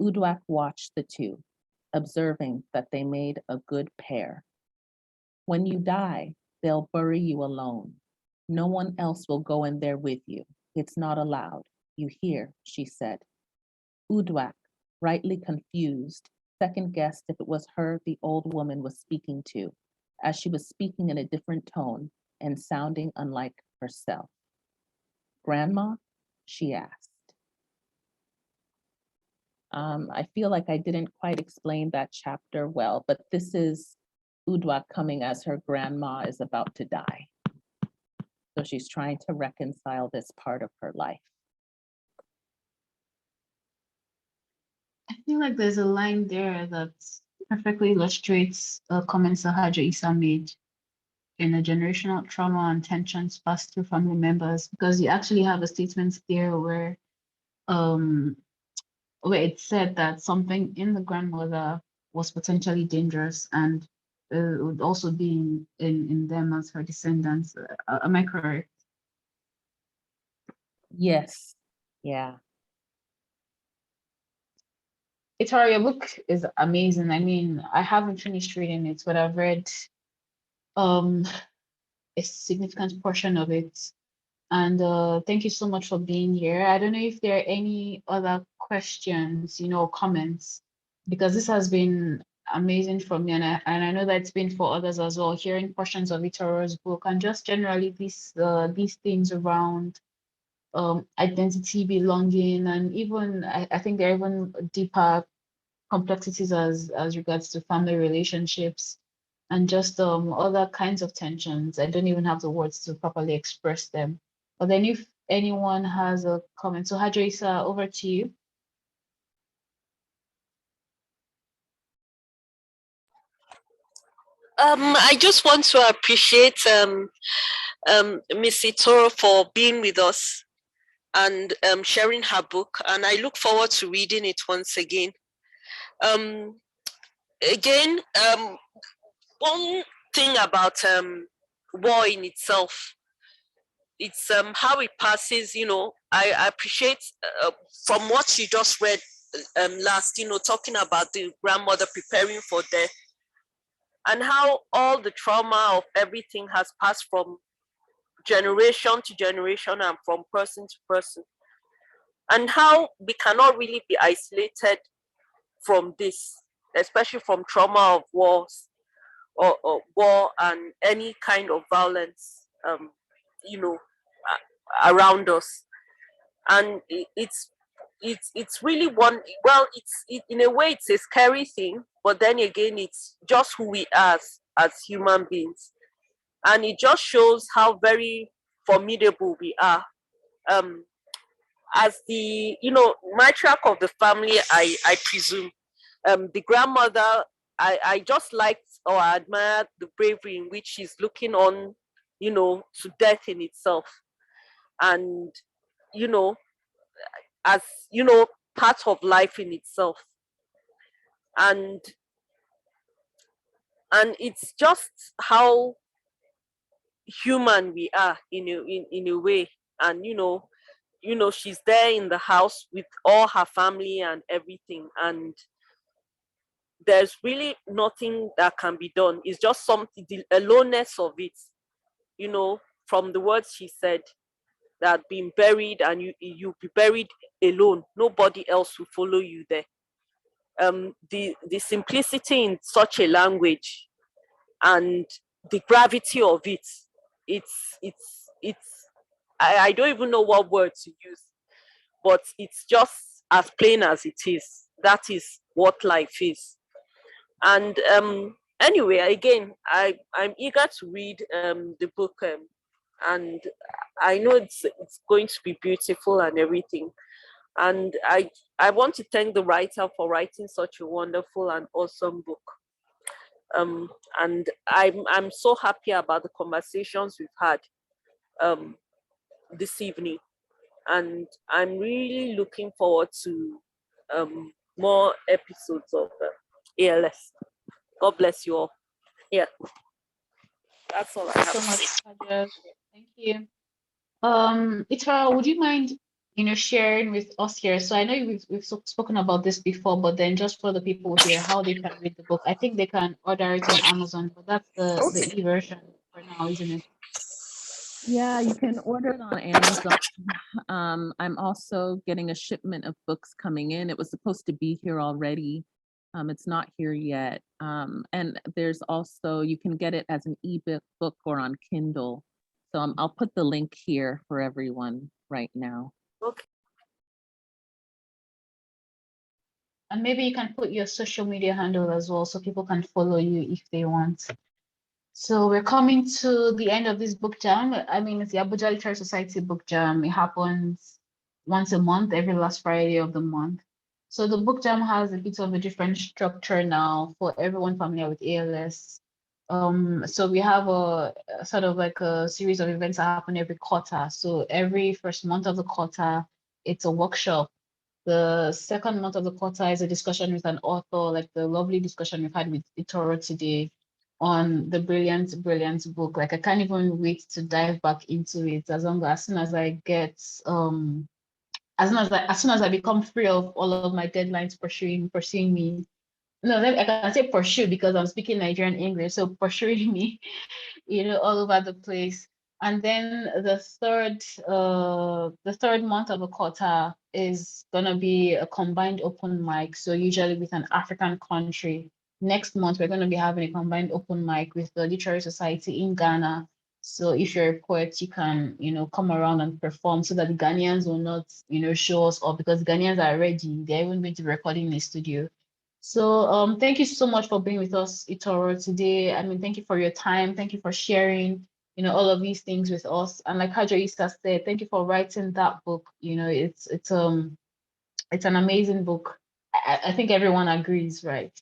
Udwak watched the two, observing that they made a good pair. When you die, they'll bury you alone. No one else will go in there with you. It's not allowed. You hear, she said. Udwak, rightly confused, second-guessed if it was her the old woman was speaking to, as she was speaking in a different tone and sounding unlike herself. "Grandma?" she asked. I feel like I didn't quite explain that chapter well, but this is Udwak coming as her grandma is about to die. So she's trying to reconcile this part of her life.
I feel like there's a line there that perfectly illustrates a comment Sahaja Isa made in a generational trauma and tensions passed through family members, because you actually have a statement there where it said that something in the grandmother was potentially dangerous and would also be in them as her descendants. Am I correct?
Yes, yeah.
Itoro, your book is amazing. I mean, I haven't finished reading it, but I've read a significant portion of it. And thank you so much for being here. I don't know if there are any other questions, comments, because this has been amazing for me, and I know that it's been for others as well, hearing portions of Itoro's book and just generally these things around identity, belonging, and even I think there are even deeper complexities as regards to family relationships and just other kinds of tensions. I don't even have the words to properly express them. But then if anyone has a comment, so Hadrisa, over to you.
I just want to appreciate Miss Itoro for being with us and sharing her book, and I look forward to reading it once again. Again, one thing about war in itself, it's how it passes. I appreciate from what you just read last. Talking about the grandmother preparing for death, and how all the trauma of everything has passed from generation to generation and from person to person, and how we cannot really be isolated from this, especially from trauma of wars or war and any kind of violence, you know, around us. And it's really one. Well, in a way it's a scary thing, but then again, it's just who we are as human beings, and it just shows how very formidable we are. Um, as the matriarch of the family, I presume, the grandmother, I just liked or admired the bravery in which she's looking on, to death in itself, and you know, as part of life in itself, and it's just how human we are in a way, and she's there in the house with all her family and everything, and there's really nothing that can be done. It's just something, the aloneness of it, from the words she said, that being buried and you be buried alone, nobody else will follow you there. The simplicity in such a language and the gravity of it, it's I don't even know what word to use, but it's just as plain as it is. That is what life is. And anyway, again, I'm eager to read the book, and I know it's going to be beautiful and everything. And I want to thank the writer for writing such a wonderful and awesome book. And I'm so happy about the conversations we've had this evening, and I'm really looking forward to more episodes of ALS. God bless you all. Yeah, that's all I have
So
to
much,
say.
Hajar. Thank you. Itara, would you mind, sharing with us here? So I know we've spoken about this before, but then just for the people here, how they can read the book. I think they can order it on Amazon, but that's the e-version for now, isn't it?
Yeah, you can order it on Amazon. I'm also getting a shipment of books coming in. It was supposed to be here already. It's not here yet. And there's also, you can get it as an ebook or on Kindle. So I'll put the link here for everyone right now.
Okay.
And maybe you can put your social media handle as well so people can follow you if they want. So we're coming to the end of this book jam. I mean, it's the Abuja Literary Society book jam. It happens once a month, every last Friday of the month. So the book jam has a bit of a different structure now for everyone familiar with ALS. So we have a sort of like a series of events that happen every quarter. So every first month of the quarter, it's a workshop. The second month of the quarter is a discussion with an author, like the lovely discussion we've had with Itoro today on the brilliant, brilliant book. Like I can't even wait to dive back into it as soon as I get as soon as I become free of all of my deadlines pursuing me. No, I can say pursue because I'm speaking Nigerian English, so pursuing me, all over the place. And then the third month of the quarter is gonna be a combined open mic. So usually with an African country. Next month we're gonna be having a combined open mic with the Literary Society in Ghana. So if you're a poet, you can, come around and perform so that the Ghanaians will not, show us off because Ghanaians are ready. They're even going to be recording in the studio. So thank you so much for being with us, Itoro, today. I mean, thank you for your time. Thank you for sharing, all of these things with us. And like Hajo Issa said, thank you for writing that book. It's an amazing book. I think everyone agrees, right?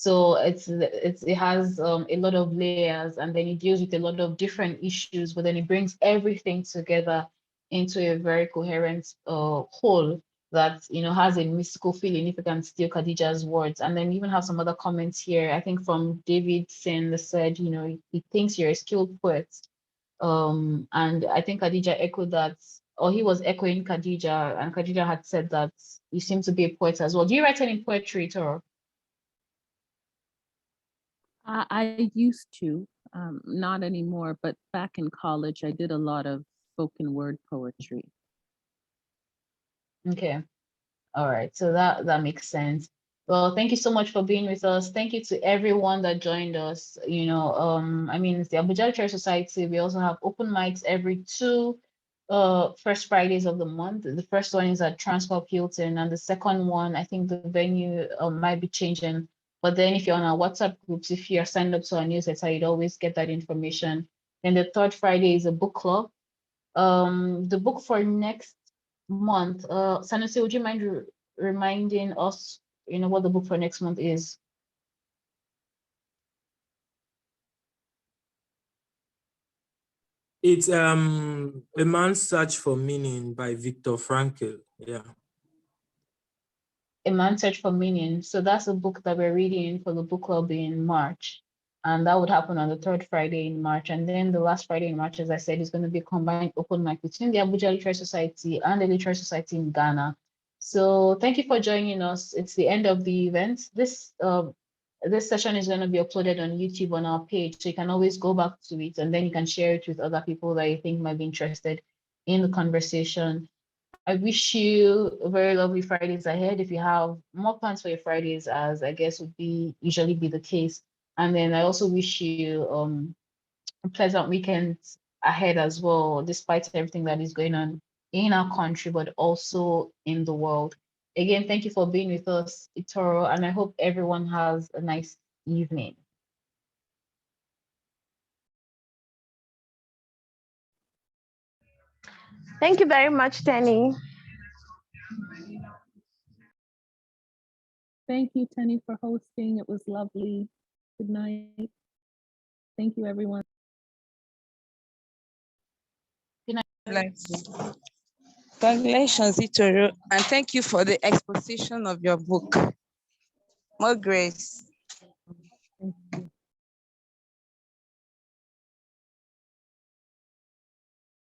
So it has a lot of layers, and then it deals with a lot of different issues, but then it brings everything together into a very coherent whole that has a mystical feeling, if you can steal Khadijah's words. And then even have some other comments here, I think from David saying that said, he thinks you're a skilled poet. And I think Khadija echoed that, or he was echoing Khadija, and Khadija had said that you seem to be a poet as well. Do you write any poetry, Toro?
I used to, not anymore, but back in college, I did a lot of spoken word poetry.
Okay. All right. So that makes sense. Well, thank you so much for being with us. Thank you to everyone that joined us. I mean, it's the Abuja Literary Society. We also have open mics every two first Fridays of the month. The first one is at Transcorp Hilton, and the second one, I think the venue might be changing. But then if you're on our WhatsApp groups, if you're signed up to our newsletter, you'd always get that information. And the third Friday is a book club. The book for next month, Sanusi, would you mind reminding us, what the book for next month is?
It's A Man's Search for Meaning by Viktor Frankl. Yeah.
A Man's Search for Meaning. So that's a book that we're reading for the book club in March. And that would happen on the third Friday in March. And then the last Friday in March, as I said, is going to be a combined open mic between the Abuja Literary Society and the Literary Society in Ghana. So thank you for joining us. It's the end of the event. This session is going to be uploaded on YouTube on our page, so you can always go back to it, and then you can share it with other people that you think might be interested in the conversation. I wish you a very lovely Fridays ahead. If you have more plans for your Fridays, as I guess would usually be the case, and then I also wish you a pleasant weekend ahead as well, despite everything that is going on in our country, but also in the world. Again, thank you for being with us, Itoro, and I hope everyone has a nice evening.
Thank you very much, Tenny.
Thank you, Tenny, for hosting. It was lovely. Good night. Thank you, everyone.
Good night.
Congratulations, Itoro, and thank you for the exposition of your book. More grace.
Thank you.